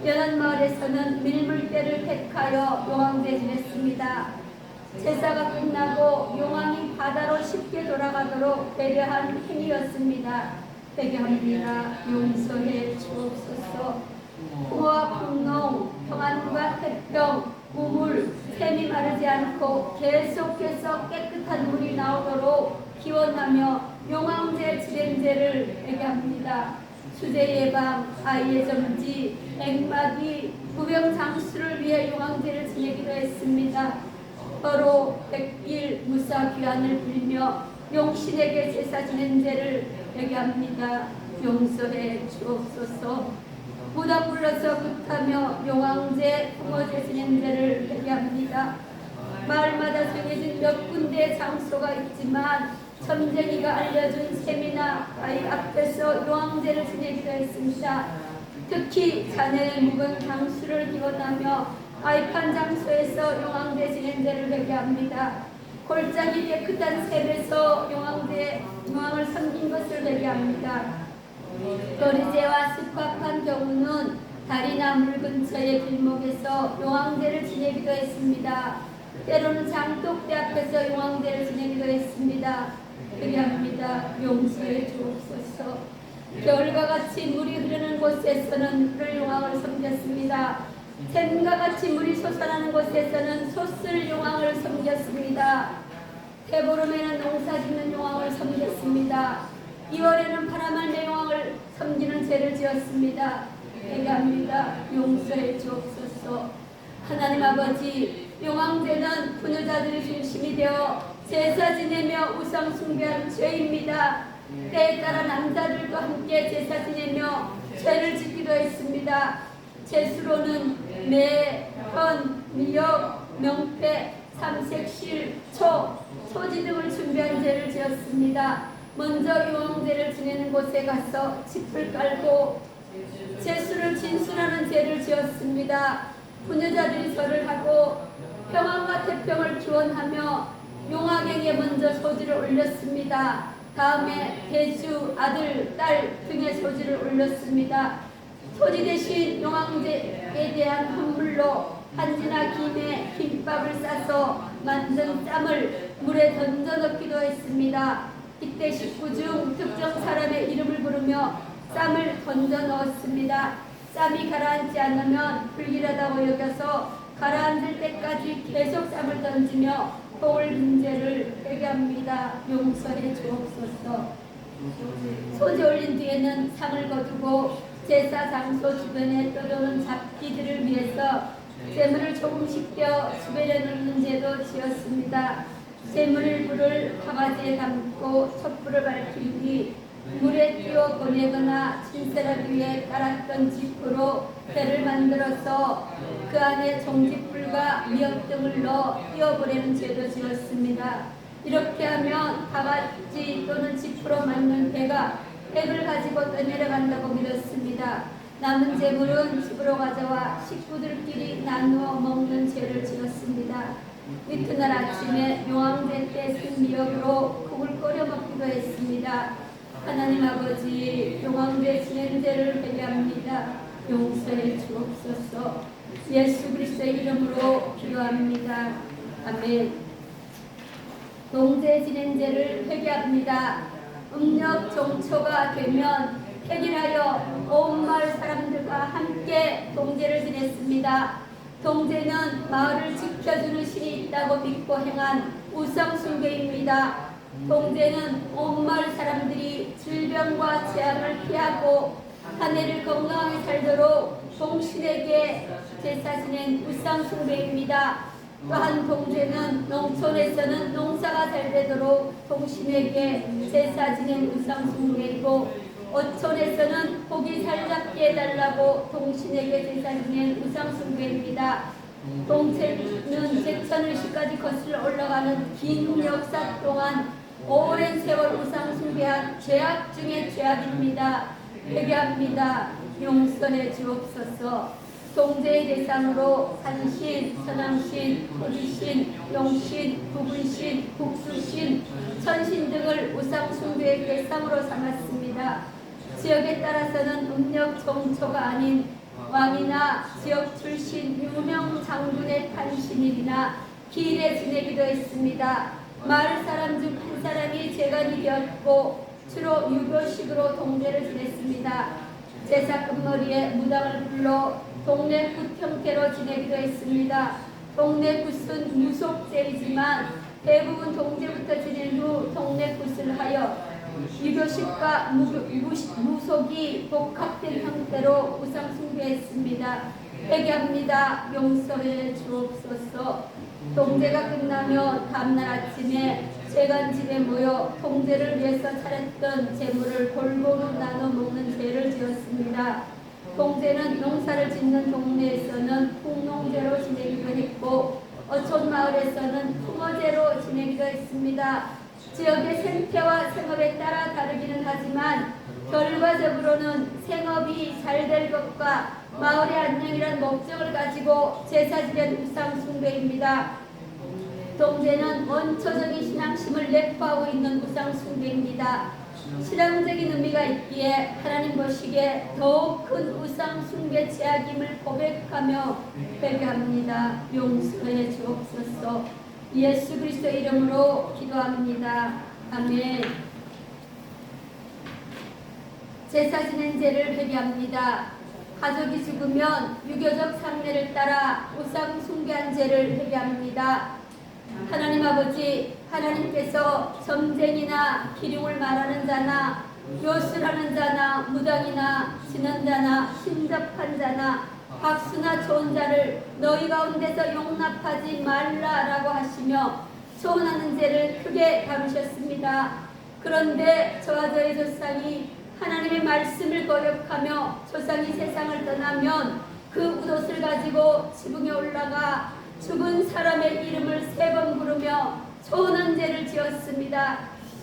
연안마을에서는 밀물대를 택하여 용왕제 지냈습니다. 제사가 끝나고 용왕이 바다로 쉽게 돌아가도록 배려한 행위였습니다. 회개합니다. 용서해 주옵소서. 풍어와 풍농, 평안과 태평, 우물, 샘이 마르지 않고 계속해서 깨끗한 물이 나오도록 기원하며 용왕제 지낸 죄를 회개합니다. 수재 예방, 아이의 점지, 액마기, 부병 장수를 위해 용왕제를 지내기도 했습니다. 서로 백길 무사 귀환을 빌며 용신에게 제사 지낸 죄를 회개합니다. 용서해 주옵소서. 무당 불러서 굿하며 용왕제, 풍어제 지낸 죄를 회개합니다. 마을마다 정해진 몇 군데 장소가 있지만 점쟁이가 알려준 세미나 아이 앞에서 용왕제를 지내기도 했습니다. 특히 자네의 묵은 장수를 기원하며 아이판 장소에서 용왕제 지낸 죄를 회개합니다. 골짜기 깨끗한 샘에서 용왕을 섬긴 것을 회개합니다. 거리제와 습합한 경우는 다리나 물 근처의 길목에서 용왕제를 지내기도 했습니다. 때로는 장독대 앞에서 용왕제를 지내기도 했습니다. 회개합니다. 용서해 주옵소서. 겨울과 같이 물이 흐르는 곳에서는 풀 용왕을 섬겼습니다. 샘과 같이 물이 솟아나는 곳에서는 솟을 용왕을 섬겼습니다. 대보름에는 농사 짓는 용왕을 섬겼습니다. 2월에는 바람알매 용왕을 섬기는 죄를 지었습니다. 회개합니다. 용서해 주옵소서. 하나님 아버지, 용왕제는 부녀자들의 중심이 되어 제사 지내며 우상 숭배하는 죄입니다. 때에 따라 남자들도 함께 제사 지내며 죄를 짓기도 했습니다. 제수로는 매, 현, 미역, 명패, 삼색실, 소지 등을 준비한 죄를 지었습니다. 먼저 용왕제를 지내는 곳에 가서 짚을 깔고 제수를 진술하는 죄를 지었습니다. 부녀자들이 절을 하고 평안과 태평을 기원하며 용화경에 먼저 소지를 올렸습니다. 다음에 대주, 아들, 딸 등의 소지를 올렸습니다. 소지 대신 용왕제에 대한 헌물로 한지나 김에 김밥을 싸서 만든 쌈을 물에 던져 넣기도 했습니다. 이때 식구 중 특정 사람의 이름을 부르며 쌈을 던져 넣었습니다. 쌈이 가라앉지 않으면 불길하다고 여겨서 가라앉을 때까지 계속 쌈을 던지며 토올 문제를 회개합니다. 용서해 주옵소서. 소재 올린 뒤에는 상을 거두고 제사 장소 주변에 떠도는 잡기들을 위해서 재물을 조금씩 껴 주변에 놓는 제도 지었습니다. 재물을 가바지에 담고 촛불을 밝힌 뒤 물에 띄워 보내거나 진세라기 위해 깔았던 지프로 배를 만들어서 그 안에 종지불과 미역 등을 넣어 띄워보내는 제도 지었습니다. 이렇게 하면 가바지 또는 지프로 만든 배가 핵을 가지고 떠내려간다고 믿었습니다. 남은 재물은 집으로 가져와 식구들끼리 나누어 먹는 죄를 지었습니다. 이튿날 아침에 용왕제 때 쓴 미역으로 국을 끓여 먹기도 했습니다. 하나님 아버지, 용왕제 지낸 죄를 회개합니다. 용서해 주옵소서. 예수 그리스도의 이름으로 기도합니다. 아멘. 동제 지낸 죄를 회개합니다. 음력 종초가 되면 획일하여 온 마을 사람들과 함께 동제를 지냈습니다. 동제는 마을을 지켜주는 신이 있다고 믿고 행한 우상숭배입니다. 동제는 온 마을 사람들이 질병과 재앙을 피하고 한 해를 건강하게 살도록 동신에게 제사 지낸 우상숭배입니다. 또한 동제는 농촌에서는 농사가 잘 되도록 동신에게 제사 지낸 우상숭배이고 어촌에서는 고기 살잡게 해달라고 동신에게 제사 지낸 우상숭배입니다. 동체는 제천의식까지 거슬러 올라가는 긴 역사 동안 오랜 세월 우상숭배한 죄악 중의 죄악입니다. 회개합니다. 용서해 주옵소서. 동제의 대상으로 산신, 서남신, 호지신, 용신, 부분신, 국수신, 천신 등을 우상숭배의 대상으로 삼았습니다. 지역에 따라서는 음력 종초가 아닌 왕이나 지역 출신 유명 장군의 탄신일이나 기일에 지내기도 했습니다. 마을 사람 중 한 사람이 재간이 되었고 주로 유교식으로 동제를 지냈습니다. 제사 끝머리에 무당을 불러 동네 굿 형태로 지내기도 했습니다. 동네 굿은 무속제이지만 대부분 동제부터 지낸 후 동네 굿을 하여 유교식과 무속이 복합된 형태로 우상숭배했습니다. 회개합니다. 용서해 주옵소서. 동제가 끝나며 다음날 아침에 재간집에 모여 동제를 위해서 차렸던 재물을 골고루 나눠 먹는 죄를 지었습니다. 동제는 농사를 짓는 동네에서는 풍농제로 지내기도 했고 어촌 마을에서는 풍어제로 지내기도 했습니다. 지역의 생태와 생업에 따라 다르기는 하지만 결과적으로는 생업이 잘 될 것과 마을의 안녕이란 목적을 가지고 제사 지낸 우상숭배입니다. 동제는 원초적인 신앙심을 내포하고 있는 우상숭배입니다. 신앙적인 의미가 있기에 하나님 보시기에 더욱 큰 우상숭배 죄악임을 고백하며 회개합니다. 용서해 주옵소서. 예수 그리스도 이름으로 기도합니다. 아멘. 제사 지낸 죄를 회개합니다. 가족이 죽으면 유교적 상례를 따라 우상 숭배한 죄를 회개합니다. 하나님 아버지, 하나님께서 점쟁이나 기륭을 말하는 자나 요술하는 자나 무당이나 지는 자나 신접한 자나 박수나 좋은 자를 너희 가운데서 용납하지 말라라고 하시며 소원하는 죄를 크게 다루셨습니다. 그런데 저와 저의 조상이 하나님의 말씀을 거역하며 조상이 세상을 떠나면 그 웃옷을 가지고 지붕에 올라가 죽은 사람의 이름을 3번 부르며 소원한 죄를 지었습니다.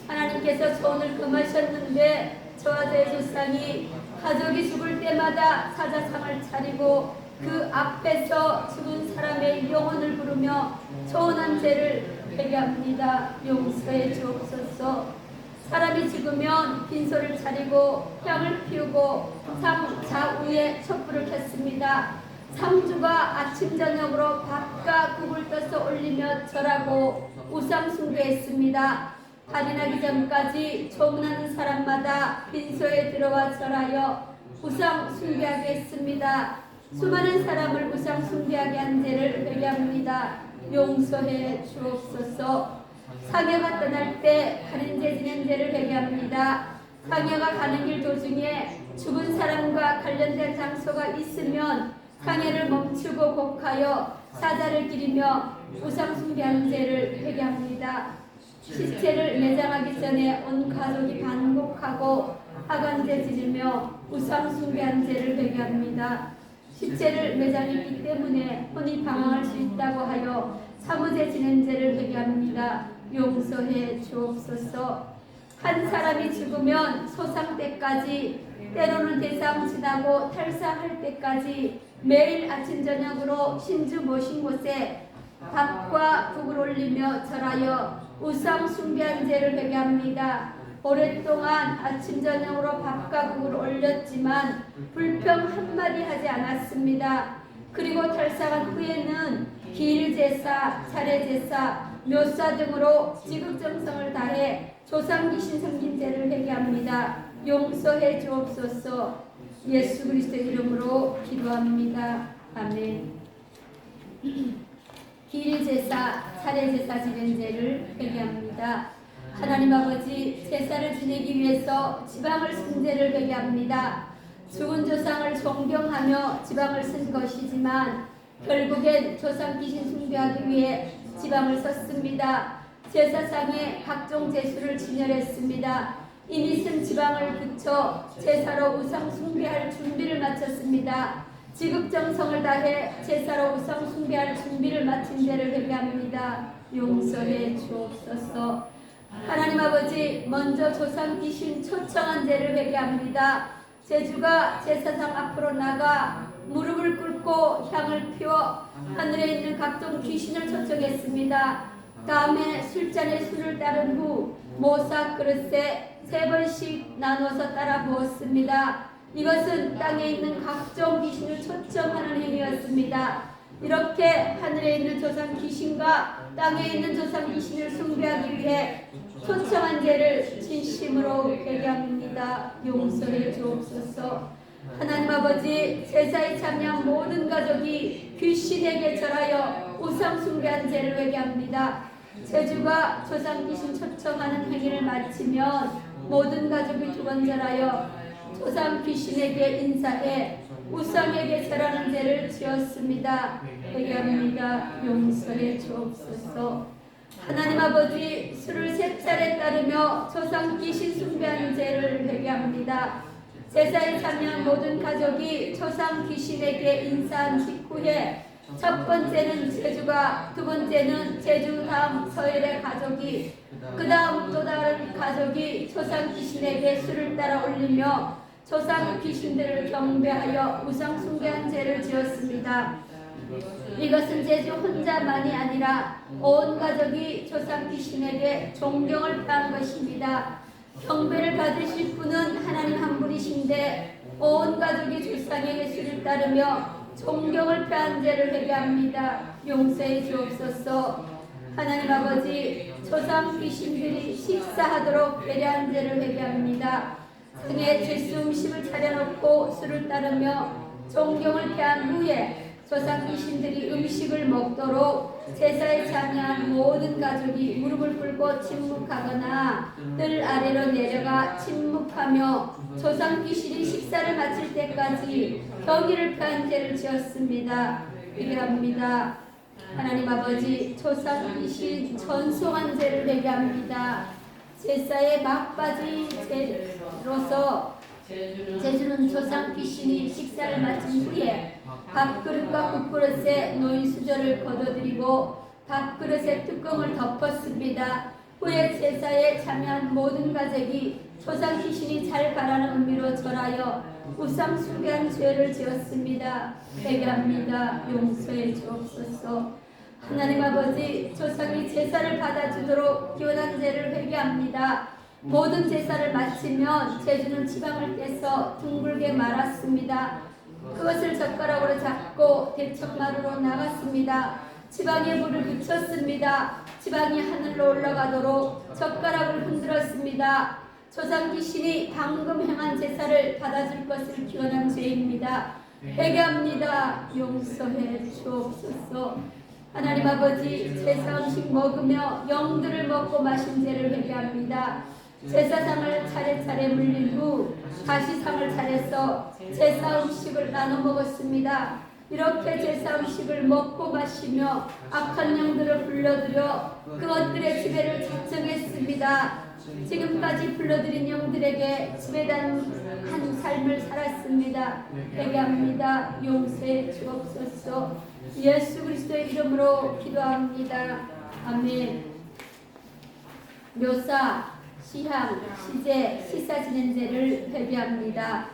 하나님께서 소원을 금하셨는데 저와 저의 조상이 가족이 죽을 때마다 사자상을 차리고 그 앞에서 죽은 사람의 영혼을 부르며 소원한 죄를 회개합니다. 용서해 주옵소서. 사람이 죽으면 빈소를 차리고 향을 피우고 좌우에 촛불을 켰습니다. 상주가 아침 저녁으로 밥과 국을 떠서 올리며 절하고 우상숭배했습니다. 달이 나기 전까지 소문하는 사람마다 빈소에 들어와 절하여 우상숭배하게 했습니다. 수많은 사람을 우상숭배하게 한 죄를 회개합니다. 용서해 주옵소서. 상여가 떠날 때 가린 죄 지낸 죄를 회개합니다. 상여가 가는 길 도중에 죽은 사람과 관련된 장소가 있으면 상여를 멈추고 곡하여 사자를 기리며 우상 숭배하는 죄를 회개합니다. 시체를 매장하기 전에 온 가족이 반복하고 하간제 지르며 우상 숭배한 죄를 회개합니다. 시체를 매장했기 때문에 혼이 방황할 수 있다고 하여 사무제 지낸 죄를 회개합니다. 용서해 주옵소서. 한 사람이 죽으면 소상 때까지, 때로는 대상 지나고 탈사할 때까지 매일 아침 저녁으로 신주 모신 곳에 밥과 국을 올리며 절하여 우상 숭배한 죄를 회개합니다. 오랫동안 아침 저녁으로 밥과 국을 올렸지만 불평 한마디 하지 않았습니다. 그리고 탈사한 후에는 기일제사, 차례제사, 묘사 등으로 지극정성을 다해 조상귀신 섬긴 죄를 회개합니다. 용서해 주옵소서. 예수 그리스도 이름으로 기도합니다. 아멘. 기일제사, 차례제사 지낸 죄를 회개합니다. 하나님 아버지, 제사를 지내기 위해서 지방을 쓴 죄를 회개합니다. 죽은 조상을 존경하며 지방을 쓴 것이지만 결국엔 조상 귀신 숭배하기 위해 지방을 썼습니다. 제사상에 각종 제수를 진열했습니다. 이미 쓴 지방을 붙여 제사로 우상 숭배할 준비를 마쳤습니다. 지극정성을 다해 제사로 우상 숭배할 준비를 마친 죄를 회개합니다. 용서해 주옵소서. 하나님 아버지, 먼저 조상 귀신 초청한 죄를 회개합니다. 제주가 제사상 앞으로 나가 무릎을 꿇고 향을 피워 하늘에 있는 각종 귀신을 초청했습니다. 다음에 술잔에 술을 따른 후 모사 그릇에 3번씩 나눠서 따라 부었습니다. 이것은 땅에 있는 각종 귀신을 초청하는 행위였습니다. 이렇게 하늘에 있는 조상 귀신과 땅에 있는 조상 귀신을 숭배하기 위해 초청한 죄를 진심으로 회개합니다. 용서해 주옵소서. 하나님 아버지, 제사에 참여한 모든 가족이 귀신에게 절하여 우상 숭배한 죄를 회개합니다. 제주가 조상 귀신 초청하는 행위를 마치면 모든 가족이 2번 절하여 조상 귀신에게 인사해 우상에게 절하는 죄를 지었습니다. 회개합니다. 용서해 주옵소서. 하나님 아버지, 술을 3차례 따르며 조상 귀신 숭배하는 죄를 회개합니다. 제사에 참여한 모든 가족이 조상 귀신에게 인사한 직후에 첫 번째는 제주가, 2번째는 제주 다음 서열의 가족이, 그 다음 또 다른 가족이 조상 귀신에게 술을 따라 올리며 조상 귀신들을 경배하여 우상 숭배한 죄를 지었습니다. 이것은 제주 혼자만이 아니라 온 가족이 조상 귀신에게 존경을 표한 것입니다. 경배를 받으실 분은 하나님 한 분이신데 온 가족이 조상에게 술을 따르며 존경을 표한 죄를 회개합니다. 용서해 주옵소서. 하나님 아버지, 조상 귀신들이 식사하도록 배려한 죄를 회개합니다. 등에 죄수 음식을 차려놓고 술을 따르며 존경을 표한 후에 조상 귀신들이 음식을 먹도록 제사에 참여한 모든 가족이 무릎을 꿇고 침묵하거나 뜰 아래로 내려가 침묵하며 조상 귀신이 식사를 마칠 때까지 경의를 표한 죄를 지었습니다. 회개합니다. 하나님 아버지, 조상 귀신 전송한 죄를 회개합니다. 제사에 막바지 죄로서 제주는 조상 귀신이 식사를 마친 후에 밥그릇과 국그릇에 놓인 수저를 걷어들이고 밥그릇의 뚜껑을 덮었습니다. 후에 제사에 참여한 모든 가족이 조상 귀신이 잘 가라는 의미로 절하여 우상 숭배한 죄를 지었습니다. 회개합니다. 용서해 주옵소서. 하나님 아버지, 조상이 제사를 받아주도록 기원한 죄를 회개합니다. 모든 제사를 마치면 제주는 지방을 떼서 둥글게 말았습니다. 그것을 젓가락으로 잡고 대청마루로 나갔습니다. 지방에 불을 붙였습니다. 지방이 하늘로 올라가도록 젓가락을 흔들었습니다. 조상 귀신이 방금 행한 제사를 받아줄 것을 기원한 죄입니다. 회개합니다. 용서해 주옵소서. 하나님 아버지, 제사 음식 먹으며 영들을 먹고 마신 죄를 회개합니다. 제사상을 차례차례 물린 후 다시 상을 차려서 제사 음식을 나눠 먹었습니다. 이렇게 제사 음식을 먹고 마시며 악한 영들을 불러들여 그것들의 지배를 작정했습니다. 지금까지 불러들인 영들에게 지배당한 삶을 살았습니다. 회개합니다. 용서해 주옵소서. 예수 그리스도의 이름으로 기도합니다. 아멘. 묘사, 시향, 시제, 시사 지낸 죄를 회개합니다.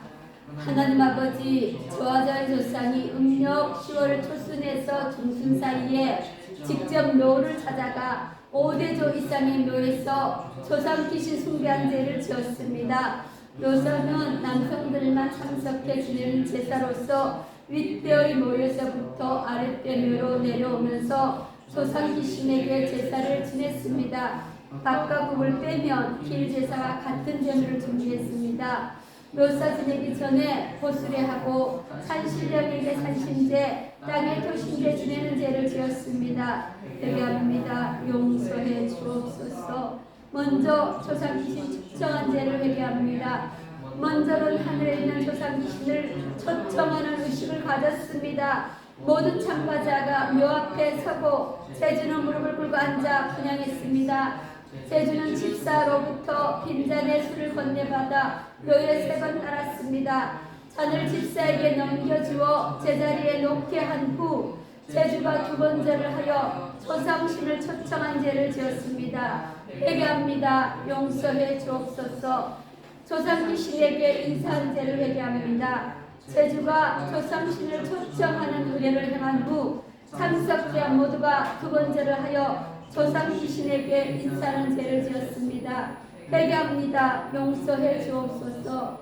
하나님 아버지, 저와 저의 조상이 음력 10월 초순에서 중순 사이에 직접 묘를 찾아가 5대조 이상의 묘에서 조상 귀신 숭배한 죄를 지었습니다. 묘사는 남성들만 참석해 지내는 제사로서 윗뼈의 묘에서부터 아랫뼈 묘로 내려오면서 조상 귀신에게 제사를 지냈습니다. 밥과 국을 빼면 길제사와 같은 제물을 준비했습니다. 묘사 지내기 전에 보수례하고 산신령에게 산신제, 땅의 토신제 지내는 죄를 지었습니다. 회개합니다. 용서해 주옵소서. 먼저 조상 귀신 초청한 죄를 회개합니다. 먼저는 하늘에 있는 조상 귀신을 초청하는 의식을 가졌습니다. 모든 참가자가 묘 앞에 서고 제주는 무릎을 꿇고 앉아 분향했습니다. 제주는 집사로부터 빈잔의 술을 건네받아 묘에 3번 따랐습니다. 잔을 집사에게 넘겨주어 제자리에 놓게 한 후 제주가 2번 절을 하여 조상신을 초청한 죄를 지었습니다. 회개합니다. 용서해 주옵소서. 조상귀신에게 인사한 죄를 회개합니다. 제주가 조상신을 초청하는 의례를 행한 후 참석자 모두가 2번 절을 하여 조상 귀신에게 인사하는 죄를 지었습니다. 회개합니다. 용서해 주옵소서.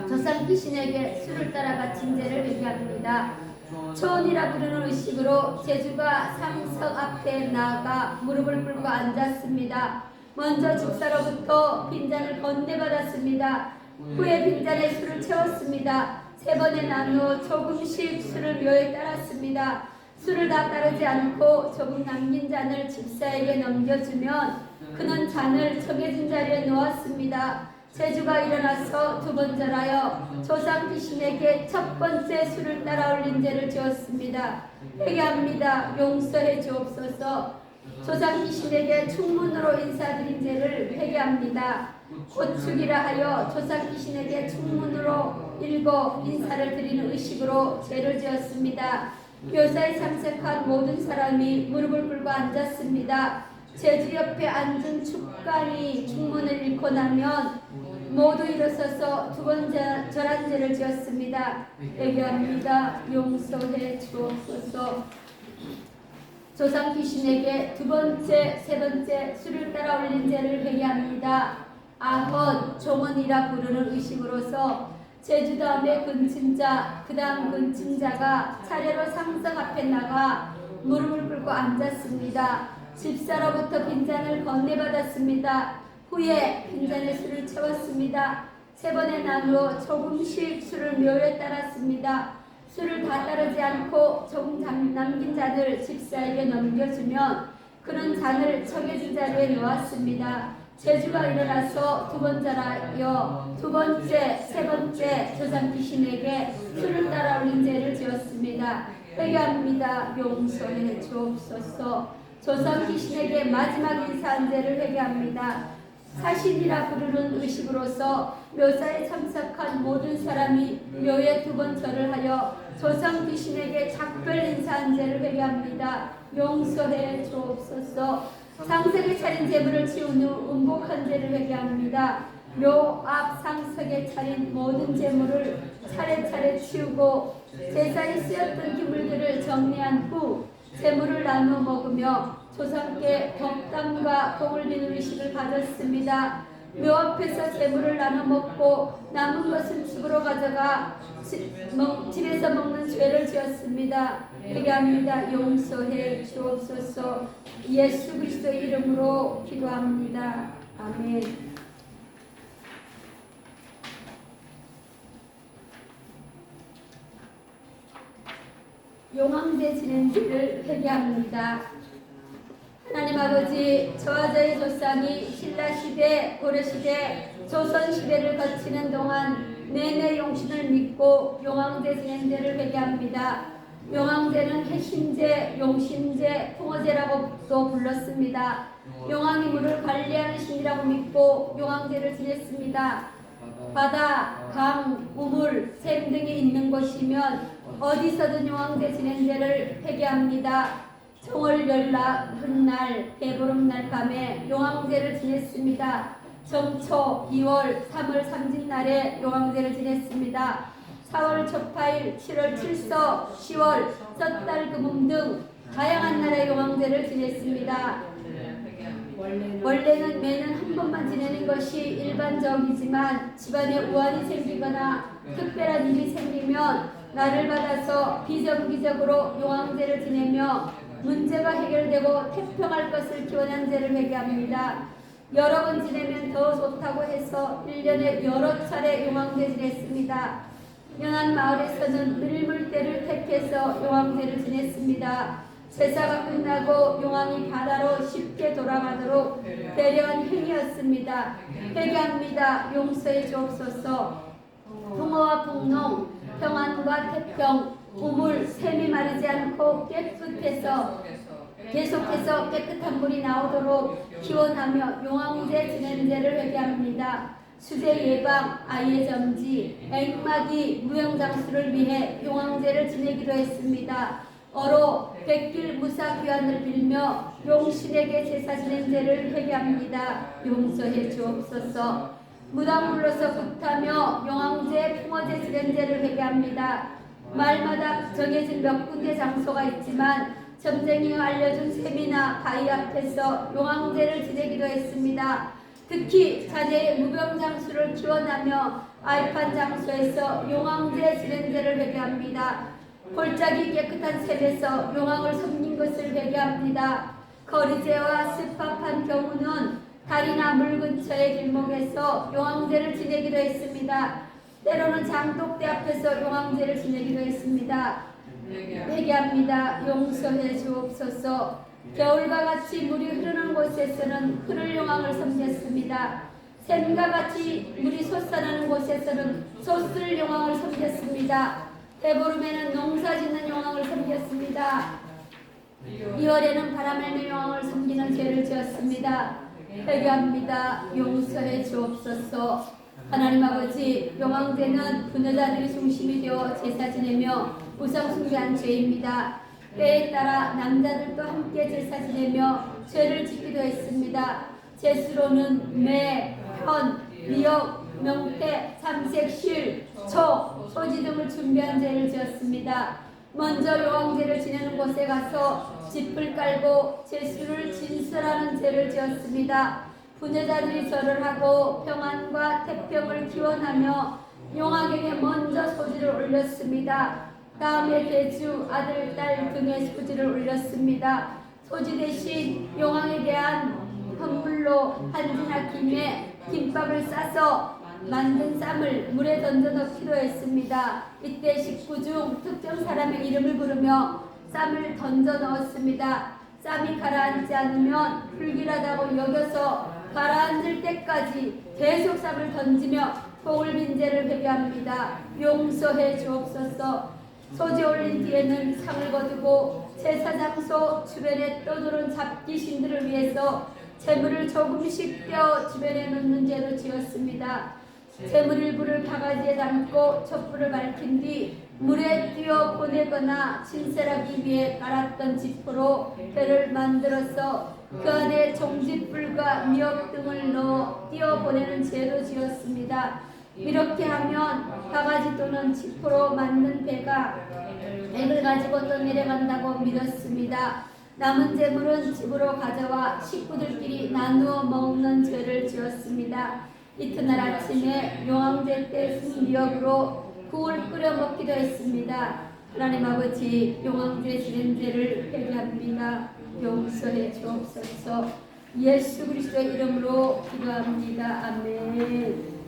조상 귀신에게 술을 따라 바친 죄를 회개합니다. 초원이라 부르는 의식으로 제주가 상석 앞에 나아가 무릎을 꿇고 앉았습니다. 먼저 집사로부터 빈잔을 건네받았습니다. 후에 빈잔에 술을 채웠습니다. 3번에 나누어 조금씩 술을 묘에 따랐습니다. 술을 다 따르지 않고 조금 남긴 잔을 집사에게 넘겨주면 그는 잔을 정해진 자리에 놓았습니다. 제주가 일어나서 2번 절하여 조상 귀신에게 첫 번째 술을 따라 올린 죄를 지었습니다. 회개합니다. 용서해 주옵소서. 조상 귀신에게 충문으로 인사드린 죄를 회개합니다. 고축이라 하여 조상 귀신에게 충문으로 읽어 인사를 드리는 의식으로 죄를 지었습니다. 묘사에 참석한 모든 사람이 무릎을 꿇고 앉았습니다. 제주 옆에 앉은 축간이 충문을 읽고 나면 모두 일어서서 2번 절한 죄를 지었습니다. 회개합니다. 용서해 주옵소서. 조상 귀신에게 2번째, 3번째 술을 따라 올린 죄를 회개합니다. 아헌, 종언이라 부르는 의식으로서 제주 다음에 근친자, 그 다음 근친자가 차례로 상석 앞에 나가 무릎을 꿇고 앉았습니다. 집사로부터 빈잔을 건네받았습니다. 후에 빈잔에 술을 채웠습니다. 3번에 나누어 조금씩 술을 묘에 따랐습니다. 술을 다 따르지 않고 조금 남긴 잔을 집사에게 넘겨주면 그는 잔을 정해진 자리에 놓았습니다. 제주가 일어나서 2번 절하여 2번째, 3번째 조상 귀신에게 술을 따라 올린 죄를 지었습니다. 회개합니다. 용서해 주옵소서. 조상 귀신에게 마지막 인사한 죄를 회개합니다. 사신이라 부르는 의식으로서 묘사에 참석한 모든 사람이 묘에 2번 절을 하여 조상 귀신에게 작별 인사한 죄를 회개합니다. 용서해 주옵소서. 상석에 차린 제물을 치운 후 음복한 죄를 회개합니다. 묘 앞 상석에 차린 모든 제물을 차례차례 치우고 제사에 쓰였던 기물들을 정리한 후 제물을 나누어 먹으며 조상께 덕담과 복을 비는 의식을 가졌습니다. 묘 앞에서 제물을 나눠 먹고 남은 것은 집으로 가져가 집에서 먹는 죄를 지었습니다. 회개합니다. 용서해 주옵소서. 예수 그리스도의 이름으로 기도합니다. 아멘. 용왕제 지낸 죄를 회개합니다. 하나님 아버지, 저와 저희 조상이 신라시대, 고려시대, 조선시대를 거치는 동안 내내 용신을 믿고 용왕제 지낸 죄를 회개합니다. 용왕제는 해신제, 용신제, 풍어제라고도 불렀습니다. 용왕이 물을 관리하는 신이라고 믿고 용왕제를 지냈습니다. 바다, 강, 우물, 샘 등이 있는 곳이면 어디서든 용왕제 지낸 죄를 회개합니다. 정월열날, 훗날, 대보름날 밤에 용왕제를 지냈습니다. 정초 2월 3월 삼진날에 용왕제를 지냈습니다. 4월 초파일, 7월 칠서, 10월 섣달 금음 등 다양한 날의 용왕제를 지냈습니다. 원래는 매년 한 번만 지내는 것이 일반적이지만 집안에 우환이 생기거나 특별한 일이 생기면 날을 받아서 비정기적으로 용왕제를 지내며 문제가 해결되고 태평할 것을 기원한 제를 회개합니다. 여러 번 지내면 더 좋다고 해서 1년에 여러 차례 용왕제 지냈습니다. 연안 마을에서는 밀물대를 택해서 용왕제를 지냈습니다. 제사가 끝나고 용왕이 바다로 쉽게 돌아가도록 배려한 행위였습니다. 회개합니다. 용서해 주옵소서. 풍어와 풍농, 평안과 태평, 우물, 샘이 마르지 않고 계속해서 깨끗한 물이 나오도록 기원하며 용왕제 지낸 제를 회개합니다. 수재 예방, 아이의 점지, 액막이 무용장수를 위해 용왕제를 지내기로 했습니다. 어로 백길 무사 귀환을 빌며 용신에게 제사 지낸 제를 회개합니다. 용서해 주옵소서. 무당불로서 굿하며 용왕제, 풍어제 지낸 제를 회개합니다. 말마다 정해진 몇 군데 장소가 있지만 점쟁이가 알려준 샘이나 바위 앞에서 용왕제를 지내기도 했습니다. 특히 자녀의 무병장수를 기원하며 아이판 장소에서 용왕제 지낸 제를 회개합니다. 골짜기 깨끗한 샘에서 용왕을 섬긴 것을 회개합니다. 거리제와 습합한 경우는 다리나 물 근처의 길목에서 용왕제를 지내기도 했습니다. 때로는 장독대 앞에서 용왕제를 지내기도 했습니다. 회개합니다. 용서해 주옵소서. 겨울과 같이 물이 흐르는 곳에서는 푸를 용왕을 섬겼습니다. 샘과 같이 물이 솟아나는 곳에서는 솟을 용왕을 섬겼습니다. 대보름에는 농사짓는 용왕을 섬겼습니다. 2월에는 바람엘매 용왕을 섬기는 죄를 지었습니다. 회개합니다. 용서해 주옵소서. 하나님 아버지, 용왕제는 부녀자들이 중심이 되어 제사 지내며 우상 숭배한 죄입니다. 때에 따라 남자들도 함께 제사 지내며 죄를 짓기도 했습니다. 제수로는 매, 현, 미역, 명태, 삼색, 실, 초, 소지 등을 준비한 죄를 지었습니다. 먼저 용왕제를 지내는 곳에 가서 짚을 깔고 제수를 진술하는 죄를 지었습니다. 부녀자들이 절을 하고 평안과 태평을 기원하며 용왕에게 먼저 소지를 올렸습니다. 다음에 대주, 아들, 딸 등의 소지를 올렸습니다. 소지 대신 용왕에 대한 헌물로 한지나 김에 김밥을 싸서 만든 쌈을 물에 던져 넣기로 했습니다. 이때 식구 중 특정 사람의 이름을 부르며 쌈을 던져 넣었습니다. 쌈이 가라앉지 않으면 불길하다고 여겨서 가라앉을 때까지 계속 쌈을 던지며 복을 빈 죄를 회개합니다. 용서해 주옵소서. 소지 올린 뒤에는 상을 거두고 제사장소 주변에 떠도는 잡귀신들을 위해서 재물을 조금씩 떼어 주변에 놓는 죄로 지었습니다. 재물 일부를 바가지에 담고 촛불을 밝힌 뒤 물에 띄어 보내거나 진설하기 위해 갈았던 지포로 배를 만들어서 그 안에 종짓불과 미역 등을 넣어 띄어 보내는 죄로 지었습니다. 이렇게 하면 바가지 또는 지포로 만든 배가 액을 가지고 떠내려간다고 믿었습니다. 남은 재물은 집으로 가져와 식구들끼리 나누어 먹는 죄를 지었습니다. 이튿날 아침에 용왕제 때 쓴 미역으로 국을 끓여 먹기도 했습니다. 하나님 아버지, 용왕제 지낸 죄를 회개합니다. 용서해 주옵소서. 예수 그리스도의 이름으로 기도합니다. 아멘.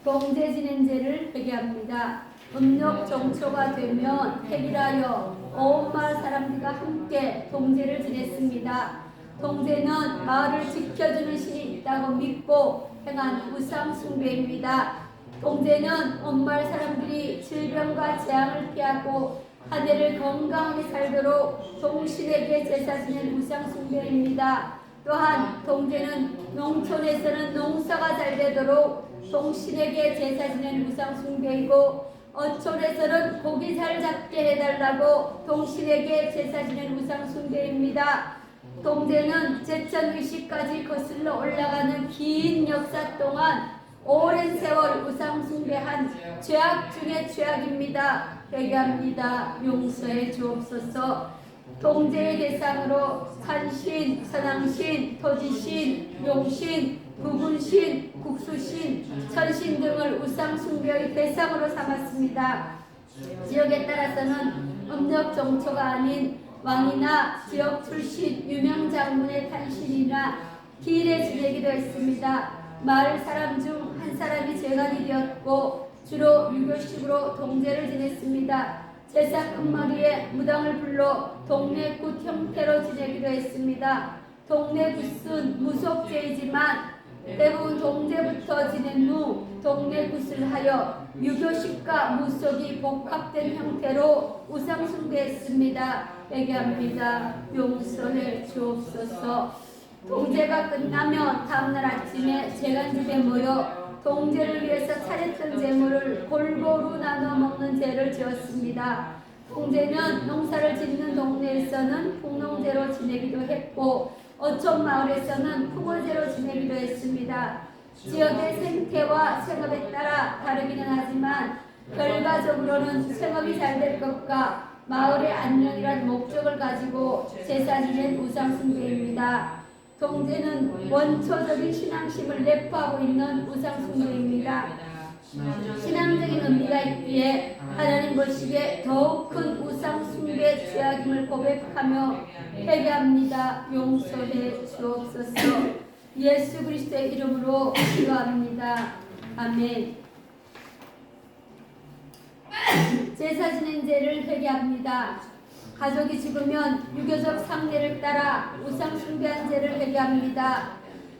봉제 지낸 죄를 회개합니다. 음력 정초가 되면 해일하여 온 마을 사람들과 함께 동제를 지냈습니다. 동제는 마을을 지켜주는 신이 있다고 믿고 행한 우상 숭배입니다. 동제는 온 마을 사람들이 질병과 재앙을 피하고 한 해를 건강하게 살도록 동신에게 제사 지낸 우상 숭배입니다. 또한 동제는 농촌에서는 농사가 잘 되도록 동신에게 제사 지낸 우상 숭배이고, 어촌에서는 고기 잘 잡게 해달라고 동신에게 제사 지낸 우상 숭배입니다. 동제는 제천의식까지 거슬러 올라가는 긴 역사 동안 오랜 세월 우상 숭배한 죄악 중의 죄악입니다. 회개합니다. 용서해 주옵소서. 동제의 대상으로 산신, 선왕신, 토지신, 용신, 부군신, 국수신, 천신 등을 우상 숭배의 대상으로 삼았습니다. 지역에 따라서는 음력 정초가 아닌 왕이나 지역 출신 유명 장군의 탄신이나 기일에 지내기도 했습니다. 마을 사람 중 한 사람이 재간이 되었고 주로 유교식으로 동제를 지냈습니다. 제사 끝말이에 무당을 불러 동네 굿 형태로 지내기도 했습니다. 동네 굿은 무속죄이지만 대부분 동제부터 지낸 후 동네 굿을 하여 유교식과 무속이 복합된 형태로 우상 숭배했습니다. 회개합니다. 용서해 주옵소서. 동제가 끝나면 다음날 아침에 재간집에 모여 동제를 위해서 차렸던 제물을 골고루 나눠 먹는 제를 지었습니다. 동제는 농사를 짓는 동네에서는 풍농제로 지내기도 했고 어촌 마을에서는 풍어제로 지내기도 했습니다. 지역의 생태와 생업에 따라 다르기는 하지만 결과적으로는 생업이 잘 될 것과 마을의 안녕이란 목적을 가지고 제사 지낸 우상 숭배입니다. 동제는 원초적인 신앙심을 내포하고 있는 우상 숭배입니다. 신앙적인 의미가 있기에 하나님 보시기에 더욱 큰 우상 숭배 죄악임을 고백하며 회개합니다. 용서해 주옵소서. 예수 그리스도의 이름으로 기도합니다. 아멘. 제사 지낸 죄를 회개합니다. 가족이 죽으면 유교적 상례를 따라 우상 숭배한 죄를 회개합니다.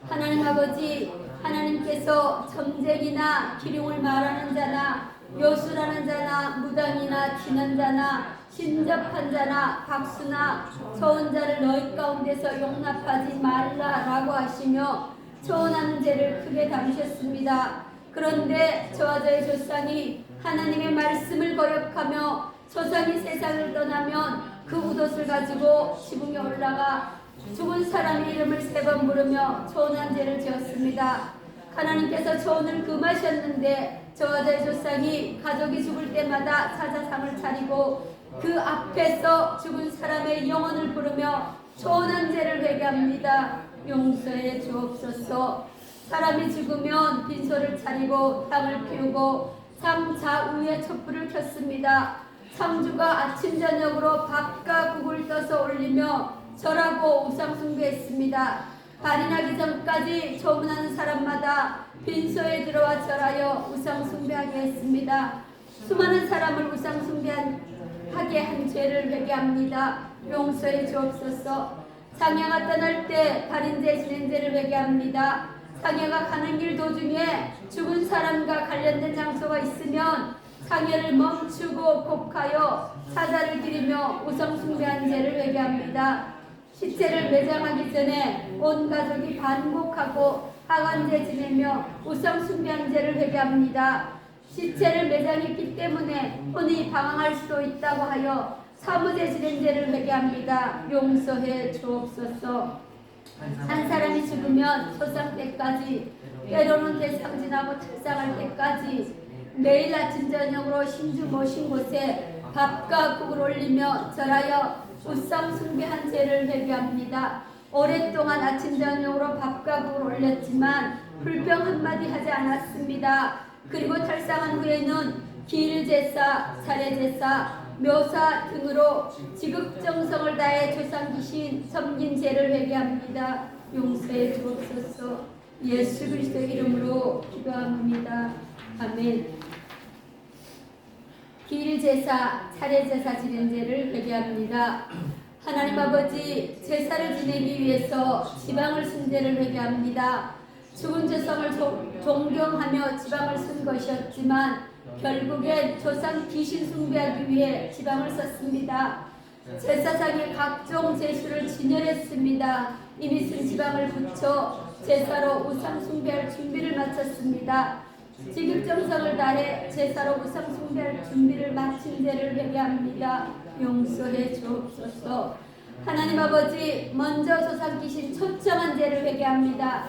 하나님 아버지, 하나님께서 점쟁이나 기륭을 말하는 자나 요술하는 자나 무당이나 치는 자나 신접한 자나 박수나 초혼 자를 너희 가운데서 용납하지 말라라고 하시며 초혼하는 죄를 크게 다루셨습니다. 그런데 저와 저의 조상이 하나님의 말씀을 거역하며 조상이 세상을 떠나면 그 윗옷을 가지고 지붕에 올라가 죽은 사람의 이름을 3번 부르며 초혼한 죄를 지었습니다. 하나님께서 초혼을 금하셨는데 저와 저의 조상이 가족이 죽을 때마다 사자상을 차리고 그 앞에서 죽은 사람의 영혼을 부르며 초혼한 죄를 회개합니다. 용서해 주옵소서. 사람이 죽으면 빈소를 차리고 향을 피우고 상 좌우에 촛불을 켰습니다. 상주가 아침 저녁으로 밥과 국을 떠서 올리며 절하고 우상 숭배했습니다. 발이 나기 전까지 조문하는 사람마다 빈소에 들어와 절하여 우상 숭배하게 했습니다. 수많은 사람을 우상 숭배하게 한 죄를 회개합니다. 용서해 주옵소서. 장야가 떠날 때 발인제 지낸 죄를 회개합니다. 장야가 가는 길 도중에 죽은 사람과 관련된 장소가 있으면 상해를 멈추고 곡하여 사자를 기리며 우상 숭배한 죄를 회개합니다. 시체를 매장하기 전에 온 가족이 반복하고 하관제 지내며 우상 숭배한 죄를 회개합니다. 시체를 매장했기 때문에 혼이 방황할 수도 있다고 하여 사무제 지낸 죄를 회개합니다. 용서해 주옵소서. 한 사람이 죽으면 소상 때까지, 때로는 대상지나고 특상할 때까지 매일 아침 저녁으로 신주 모신 곳에 밥과 국을 올리며 절하여 우상 숭배한 죄를 회개합니다. 오랫동안 아침 저녁으로 밥과 국을 올렸지만 불평 한마디 하지 않았습니다. 그리고 탈상한 후에는 기일제사, 차례제사, 묘사 등으로 지극정성을 다해 조상 귀신 섬긴 죄를 회개합니다. 용서해 주옵소서. 예수 그리스도의 이름으로 기도합니다. 아멘. 기일제사, 차례제사 지낸 죄를 회개합니다. 하나님 아버지, 제사를 지내기 위해서 지방을 쓴 죄를 회개합니다. 죽은 조상을 존경하며 지방을 쓴 것이었지만 결국엔 조상 귀신 숭배하기 위해 지방을 썼습니다. 제사장의 각종 제수를 진열했습니다. 이미 쓴 지방을 붙여 제사로 우상 숭배할 준비를 마쳤습니다. 지극정성을 다해 제사로 우상 숭배할 준비를 마친 죄를 회개합니다. 용서해 주옵소서. 하나님 아버지, 먼저 조상 귀신 초청한 죄를 회개합니다.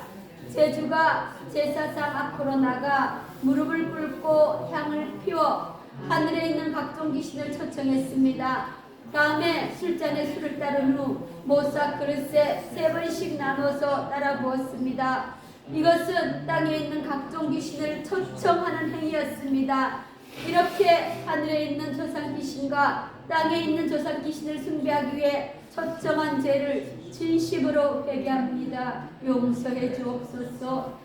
제주가 제사상 앞으로 나가 무릎을 꿇고 향을 피워 하늘에 있는 각종 귀신을 초청했습니다. 다음에 술잔에 술을 따른 후 모사 그릇에 3번씩 나눠서 따라 부었습니다. 이것은 땅에 있는 각종 귀신을 초청하는 행위였습니다. 이렇게 하늘에 있는 조상 귀신과 땅에 있는 조상 귀신을 숭배하기 위해 초청한 죄를 진심으로 회개합니다. 용서해 주옵소서.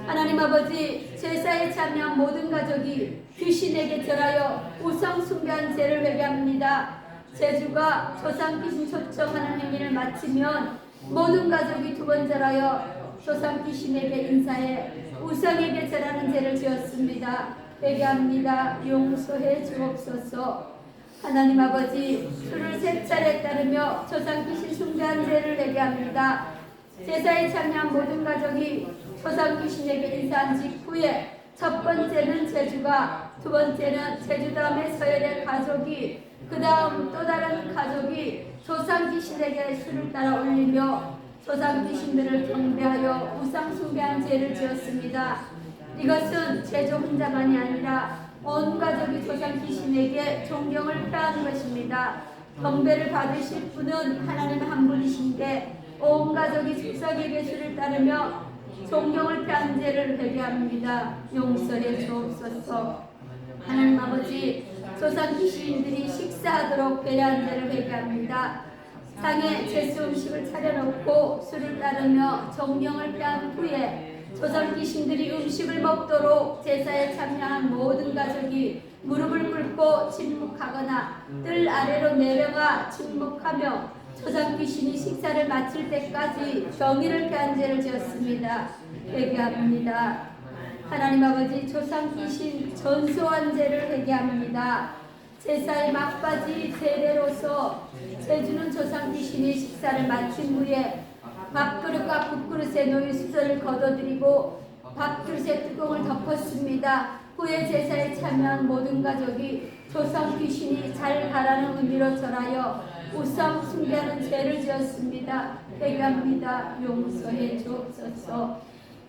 하나님 아버지, 제사에 참여한 모든 가족이 귀신에게 절하여 우상 숭배한 죄를 회개합니다. 제주가 조상 귀신 초청하는 행위를 마치면 모든 가족이 2번 절하여 조상 귀신에게 인사해 우상에게 절하는 죄를 지었습니다. 회개합니다. 용서해 주옵소서. 하나님 아버지, 술을 3차례 따르며 조상 귀신 숭배한 죄를 회개합니다. 제사에 참여한 모든 가족이 조상 귀신에게 인사한 직후에 첫 번째는 제주가, 2번째는 제주 다음에 서열의 가족이, 그 다음 또 다른 가족이 조상 귀신에게 술을 따라 올리며 조상 귀신들을 경배하여 우상 숭배한 죄를 지었습니다. 이것은 제주 혼자만이 아니라 온 가족이 조상 귀신에게 존경을 표하는 것입니다. 경배를 받으실 분은 하나님 한 분이신데 온 가족이 조상에게 술을 따르며 존경을 표한 죄를 회개합니다. 용서해 주옵소서. 하나님 아버지, 조상 귀신들이 식사하도록 배려한 죄를 회개합니다. 상에 제수 음식을 차려놓고 술을 따르며 존경을 표한 후에 조상 귀신들이 음식을 먹도록 제사에 참여한 모든 가족이 무릎을 꿇고 침묵하거나 뜰 아래로 내려가 침묵하며 조상 귀신이 식사를 마칠 때까지 경의를 표한 죄를 지었습니다. 회개합니다. 하나님 아버지, 조상 귀신 전소한 죄를 회개합니다. 제사의 막바지 세례로서 제주는 조상 귀신이 식사를 마친 후에 밥그릇과 국그릇에 놓인 수저를 걷어들이고 밥그릇에 뚜껑을 덮었습니다. 후에 제사에 참여한 모든 가족이 조상 귀신이 잘 가라는 의미로 절하여 우상 숭배하는 죄를 지었습니다. 회개합니다. 용서해 주옵소서.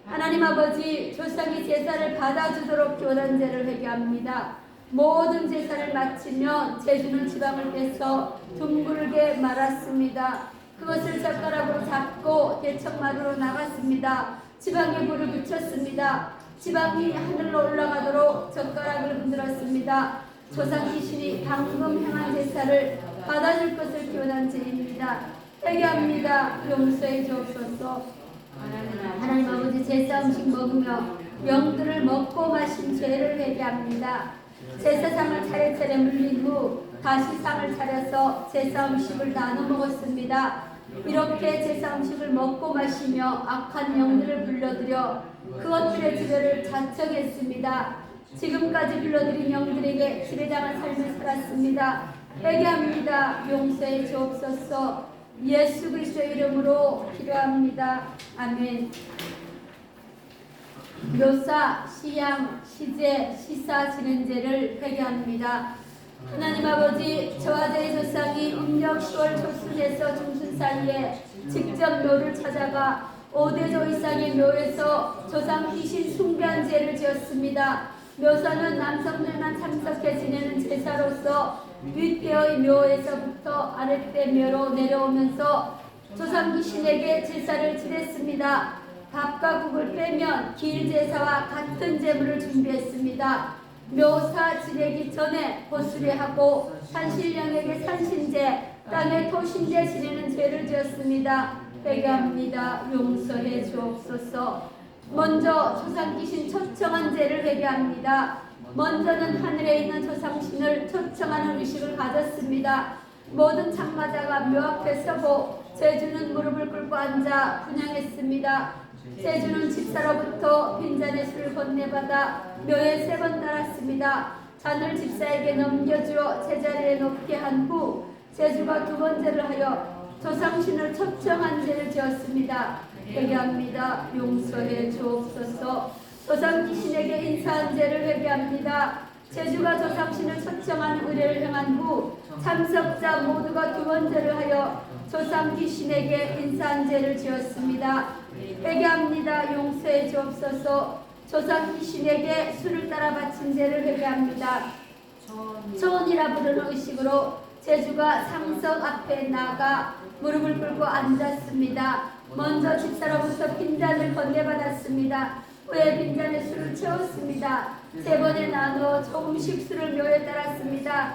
하나님 아버지, 조상이 제사를 받아주도록 교단 죄를 회개합니다. 모든 제사를 마치면 제주는 지방을 빼서 둥글게 말았습니다. 그것을 젓가락으로 잡고 대청마루로 나갔습니다. 지방에 불을 붙였습니다. 지방이 하늘로 올라가도록 젓가락을 흔들었습니다. 조상 귀신이 방금 행한 제사를 받아줄 것을 기원한 죄입니다. 회개합니다. 용서해 주옵소서. 하나님 아버지, 제사 음식 먹으며 명들을 먹고 마신 죄를 회개합니다. 제사상을 차례차례 물린 후 다시 상을 차려서 제사 음식을 나눠 먹었습니다. 이렇게 제사 음식을 먹고 마시며 악한 영들을 불러들여 그것들의 지배를 자청했습니다. 지금까지 불러들인 영들에게 지배당한 삶을 살았습니다. 회개합니다. 용서해 주옵소서. 예수 그리스도의 이름으로 기도합니다. 아멘. 묘사, 시양, 시제, 시사 지낸 죄를 회개합니다. 하나님 아버지, 저와 저의 조상이 음력 10월 초순에서 중순 사이에 직접 묘를 찾아가 5대조 이상의 묘에서 조상 귀신 숭배한 죄를 지었습니다. 묘사는 남성들만 참석해 지내는 제사로서 윗대의 묘에서부터 아랫대 묘로 내려오면서 조상 귀신에게 제사를 지냈습니다. 밥과 국을 빼면 기일제사와 같은 제물을 준비했습니다. 묘사 지내기 전에 보수례하고 산신령에게 산신제, 땅에 토신제 지내는 죄를 지었습니다. 회개합니다. 용서해 주옵소서. 먼저 조상 귀신 초청한 죄를 회개합니다. 먼저는 하늘에 있는 조상신을 초청하는 의식을 가졌습니다. 모든 참가자가 묘 앞에 서고 제주는 무릎을 꿇고 앉아 분양했습니다. 제주는 집사로부터 빈잔의 술을 건네받아 묘에 3번 따랐습니다. 잔을 집사에게 넘겨주어 제자리에 놓게 한 후 제주가 2번째를 하여 조상신을 초청한 죄를 지었습니다. 회개합니다. 용서해 주옵소서. 조상귀신에게 인사한 죄를 회개합니다. 제주가 조상신을 초청한 의례를 행한 후 참석자 모두가 2번째를 하여 조상귀신에게 인사한 죄를 지었습니다. 회개합니다. 용서해 주옵소서. 조상귀신에게 술을 따라 바친 죄를 회개합니다. 초원이라 부르는 의식으로 제주가 상석 앞에 나가 무릎을 꿇고 앉았습니다. 먼저 집사로부터 빈잔을 건네받았습니다. 후에 빈잔에 술을 채웠습니다. 3번에 나누어 조금씩 술을 묘에 따랐습니다.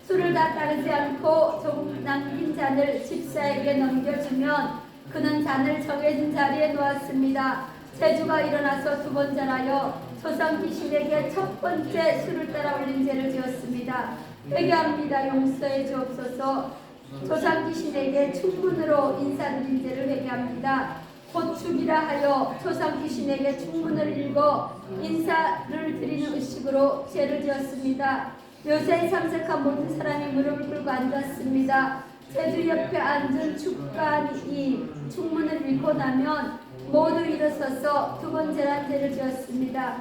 술을 다 따르지 않고 조금 남긴 잔을 집사에게 넘겨주면 그는 잔을 정해진 자리에 놓았습니다. 제주가 일어나서 2번 잔하여 조상귀신에게 1번째 술을 따라 올린 죄를 지었습니다. 회개합니다. 용서해 주옵소서. 조상귀신에게 충문으로 인사드린 죄를 회개합니다. 곧 죽이라 하여 조상귀신에게 충문을 읽어 인사를 드리는 의식으로 죄를 지었습니다. 묘사에 참석한 모든 사람이 무릎을 꿇고 앉았습니다. 제주 옆에 앉은 축간이 충문을 읽고 나면 모두 일어서서 2번째란 죄를 지었습니다.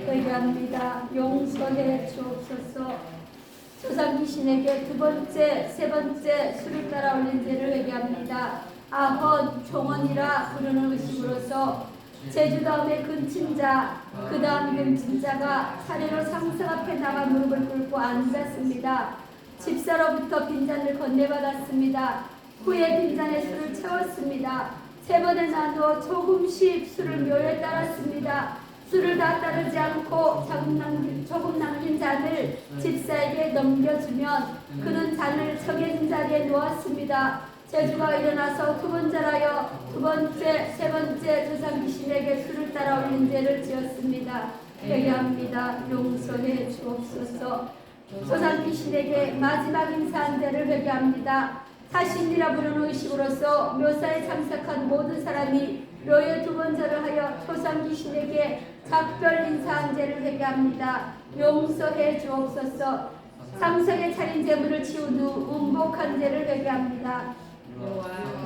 회개합니다. 용서해 주옵소서. 조상귀신에게 2번째, 3번째 술을 따라 올린 죄를 회개합니다. 아헌, 종언이라 부르는 의식으로서 제주 다음에 근친자, 그 다음 근친자가 차례로 상석 앞에 나가 무릎을 꿇고 앉았습니다. 집사로부터 빈잔을 건네받았습니다. 후에 빈잔에 술을 채웠습니다. 3번에 나누어 조금씩 술을 묘에 따랐습니다. 술을 다 따르지 않고 조금 남긴 잔을 집사에게 넘겨주면 그는 잔을 정해진 자리에 놓았습니다. 제주가 일어나서 2번째라여 2번째, 3번째 조상귀신에게 술을 따라 올린 죄를 지었습니다. 회개합니다. 용서해 주옵소서. 조상귀신에게 마지막 인사한 죄를 회개합니다. 사신이라 부르는 의식으로서 묘사에 참석한 모든 사람이 묘에 2번째를 하여 조상귀신에게 작별 인사한 죄를 회개합니다. 용서해 주옵소서. 상석에 차린 재물을 치운 후 음복한 죄를 회개합니다.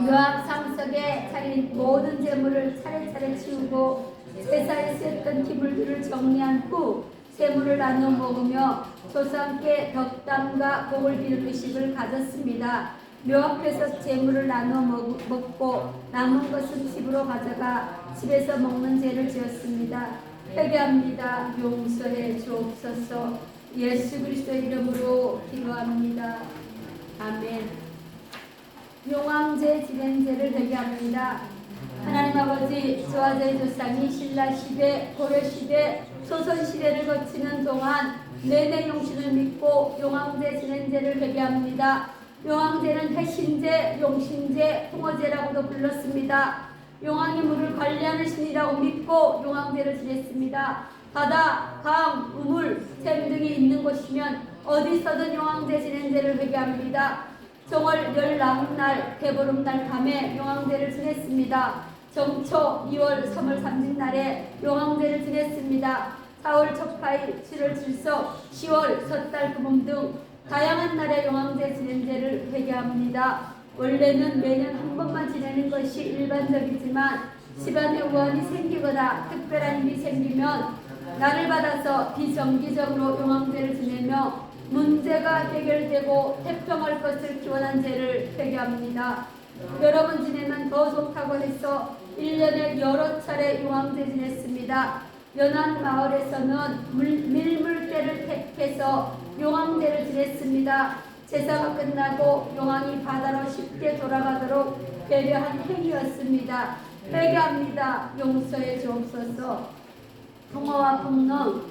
묘합 상석에 차린 모든 재물을 차례차례 치우고 제사에 쓰였던 기물들을 정리한 후 재물을 나눠 먹으며 조상께 덕담과 복을 빌 의식을 가졌습니다. 묘 앞에서 재물을 나눠 먹고 남은 것은 집으로 가져가 집에서 먹는 죄를 지었습니다. 회개합니다. 용서해 주옵소서. 예수 그리스도의 이름으로 기도합니다. 아멘. 용왕제 지낸 죄를 회개합니다. 하나님 아버지, 저와 저희 조상이 신라 시대, 고려 시대, 조선 시대를 거치는 동안 내내 용신을 믿고 용왕제 지낸 죄를 회개합니다. 용왕제는 해신제, 용신제, 홍어제라고도 불렀습니다. 용왕이 물을 관리하는 신이라고 믿고 용왕제를 지냈습니다. 바다, 강, 우물, 샘 등이 있는 곳이면 어디서든 용왕제 지낸 죄를 회개합니다. 정월 열 남은 날, 대보름날 밤에 용왕제를 지냈습니다. 정초 2월 3월 3진날에 용왕제를 지냈습니다. 4월 초파일, 7월 칠석, 10월 섣달 금음 등 다양한 날에 용왕제 지낸 죄를 회개합니다. 원래는 매년 한 번만 지내는 것이 일반적이지만 집안에 우환이 생기거나 특별한 일이 생기면 날을 받아서 비정기적으로 용왕제를 지내며 문제가 해결되고 태평할 것을 기원한 죄를 회개합니다. 여러 번 지내면 더 좋다고 해서 1년에 여러 차례 용왕제 지냈습니다. 연안 마을에서는 밀물때를 택해서 용왕제를 지냈습니다. 제사가 끝나고 용왕이 바다로 쉽게 돌아가도록 배려한 행위였습니다. 회개합니다. 용서해 주옵소서. 평화와 풍랑,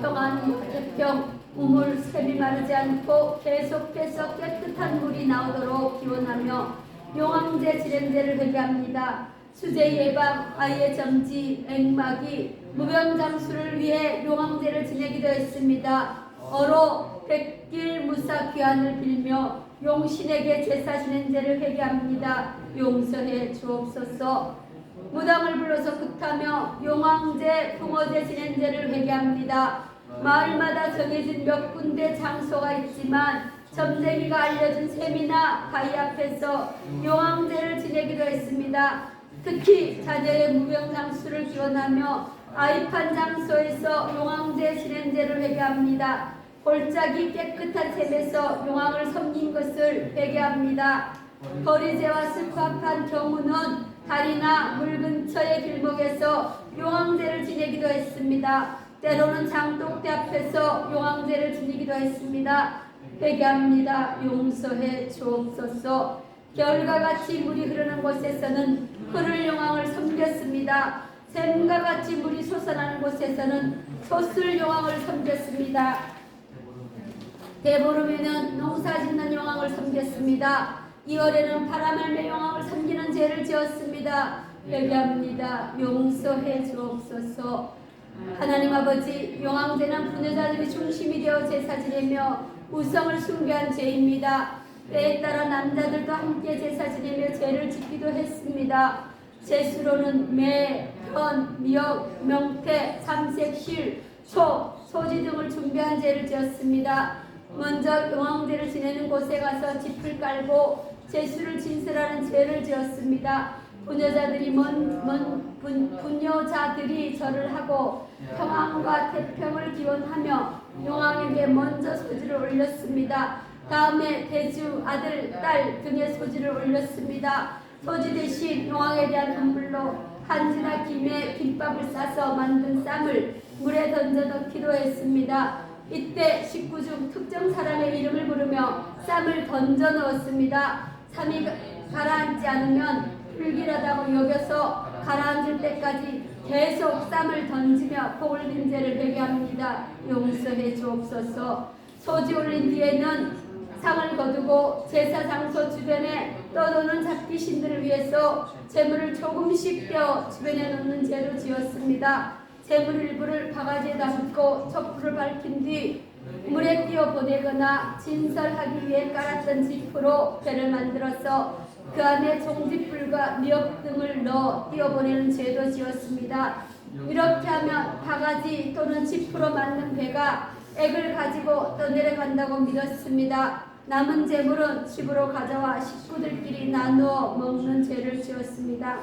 평안, 태평, 우물, 샘이 마르지 않고 계속해서 깨끗한 물이 나오도록 기원하며 용왕제 지냄제를 회개합니다. 수재 예방, 아이의 점지, 앵마기, 무병장수를 위해 용왕제를 지내기도 했습니다. 어로 백길 무사 귀환을 빌며 용신에게 제사 지낸 죄를 회개합니다. 용서해 주옵소서. 무당을 불러서 굿하며 용왕제, 붕어제 지낸 죄를 회개합니다. 마을마다 정해진 몇 군데 장소가 있지만 점쟁이가 알려준 셈이나 바위 앞에서 용왕제를 지내기도 했습니다. 특히 자녀의 무병장수를 기원하며 아이판 장소에서 용왕제 지낸 죄를 회개합니다. 골짜기 깨끗한 샘에서 용왕을 섬긴 것을 회개합니다. 거리제와 습합한 경우는 다리나 물 근처의 길목에서 용왕제를 지내기도 했습니다. 때로는 장독대 앞에서 용왕제를 지내기도 했습니다. 회개합니다. 용서해 주옵소서. 겨울과 같이 물이 흐르는 곳에서는 흐를 용왕을 섬겼습니다. 샘과 같이 물이 솟아나는 곳에서는 솟을 용왕을 섬겼습니다. 대보름에는 농사짓는 용왕을 섬겼습니다. 2월에는 바람알매 용왕을 섬기는 죄를 지었습니다. 회개합니다. 용서해 주옵소서. 하나님 아버지, 용왕제는 부녀자들이 중심이 되어 제사 지내며 우성을 숭배한 죄입니다. 때에 따라 남자들도 함께 제사 지내며 죄를 짓기도 했습니다. 제수로는 매, 현, 미역, 명태, 삼색, 실, 소, 소지 등을 준비한 죄를 지었습니다. 먼저 용왕제를 지내는 곳에 가서 짚을 깔고 제수를 진설하는 죄를 지었습니다. 부녀자들이 부녀자들이 절을 하고 평안과 태평을 기원하며 용왕에게 먼저 소지를 올렸습니다. 다음에 대주, 아들, 딸 등의 소지를 올렸습니다. 소지 대신 용왕에 대한 선물로 한지나 김에 김밥을 싸서 만든 쌈을 물에 던져 넣기도 했습니다. 이때 식구 중 특정 사람의 이름을 부르며 쌈을 던져 넣었습니다. 쌈이 가라앉지 않으면 불길하다고 여겨서 가라앉을 때까지 계속 쌈을 던지며 복을 빈 죄를 회개합니다. 용서해 주옵소서. 소지 올린 뒤에는 상을 거두고 제사 장소 주변에 떠도는 잡귀신들을 위해서 재물을 조금씩 떼어 주변에 놓는 죄로 지었습니다. 재물 일부를 바가지에 담고 촛불을 밝힌 뒤 물에 띄어 보내거나 진설하기 위해 깔았던 지프로 배를 만들어서 그 안에 종지불과 미역 등을 넣어 띄어보내는 죄도 지었습니다. 이렇게 하면 바가지 또는 지프로 만든 배가 액을 가지고 떠내려간다고 믿었습니다. 남은 재물은 집으로 가져와 식구들끼리 나누어 먹는 죄를 지었습니다.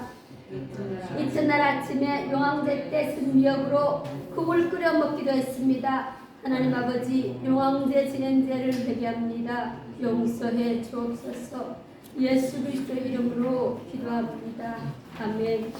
이튿날 아침에 용왕제 때 쓴 미역으로 국을 끓여 먹기도 했습니다. 하나님 아버지, 용왕제 지낸 죄를 회개합니다. 용서해 주옵소서. 예수 그리스도의 이름으로 기도합니다. 아멘.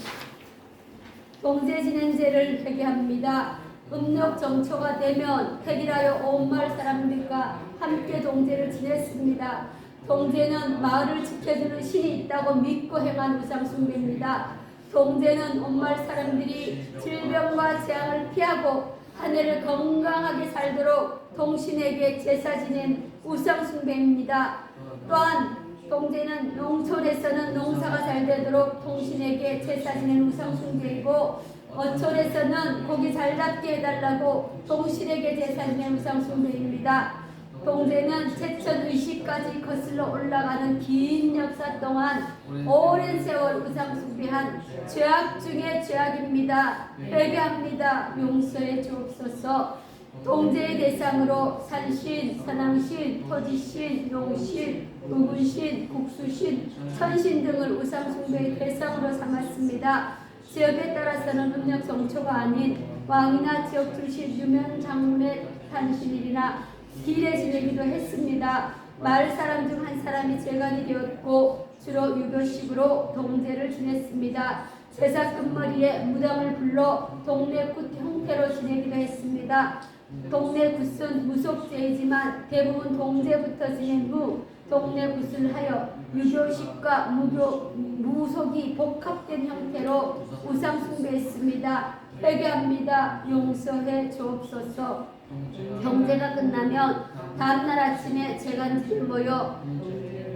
동제 지낸 죄를 회개합니다. 음력 정초가 되면 택일하여 온 마을 사람들과 함께 동제를 지냈습니다. 동제는 마을을 지켜주는 신이 있다고 믿고 행한 우상숭배입니다. 동제는 온 마을 사람들이 질병과 재앙을 피하고 한 해를 건강하게 살도록 동신에게 제사 지낸 우상숭배입니다. 또한 동제는 농촌에서는 농사가 잘 되도록 동신에게 제사 지낸 우상숭배이고, 어촌에서는 고기 잘 잡게 해달라고 동신에게 제사 지낸 우상숭배입니다. 동제는 제천 의식까지 거슬러 올라가는 긴 역사 동안 오랜 세월 우상숭배한 죄악 중의 죄악입니다. 회개합니다. 용서해 주옵소서. 동제의 대상으로 산신, 선왕신, 토지신, 용신, 우군신, 국수신, 천신 등을 우상숭배의 대상으로 삼았습니다. 지역에 따라서는 음력 정초가 아닌 왕이나 지역 출신 유명 장군의 탄신일이나 길에 지내기도 했습니다. 마을 사람 중 한 사람이 재간이 되었고 주로 유교식으로 동제를 지냈습니다. 제사 끝머리에 무당을 불러 동네 굿 형태로 지내기도 했습니다. 동네 굿은 무속죄이지만 대부분 동제부터 지낸 후 동네 굿을 하여 유교식과 무속이 복합된 형태로 우상숭배했습니다. 회개합니다. 용서해 주옵소서. 경제가 끝나면 다음날 아침에 재간집에 모여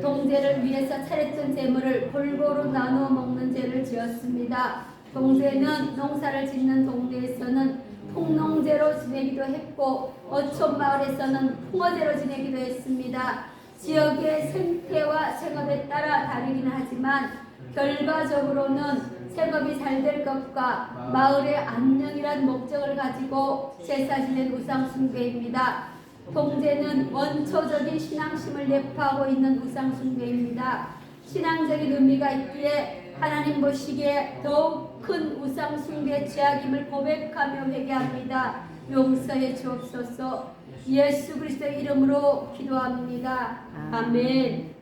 동제를 위해서 차렸던 재물을 골고루 나누어 먹는 죄를 지었습니다. 동제는 농사를 짓는 동네에서는 풍농제로 지내기도 했고 어촌 마을에서는 풍어제로 지내기도 했습니다. 지역의 생태와 생업에 따라 다르긴 하지만 결과적으로는 생업이 잘 될 것과 마을의 안녕이란 목적을 가지고 제사 지낸 우상 숭배입니다. 동제는 원초적인 신앙심을 내포하고 있는 우상 숭배입니다. 신앙적인 의미가 있기에 하나님 보시기에 더욱 큰 우상 숭배의 죄악임을 고백하며 회개합니다. 용서해 주옵소서. 예수 그리스도의 이름으로 기도합니다. 아멘.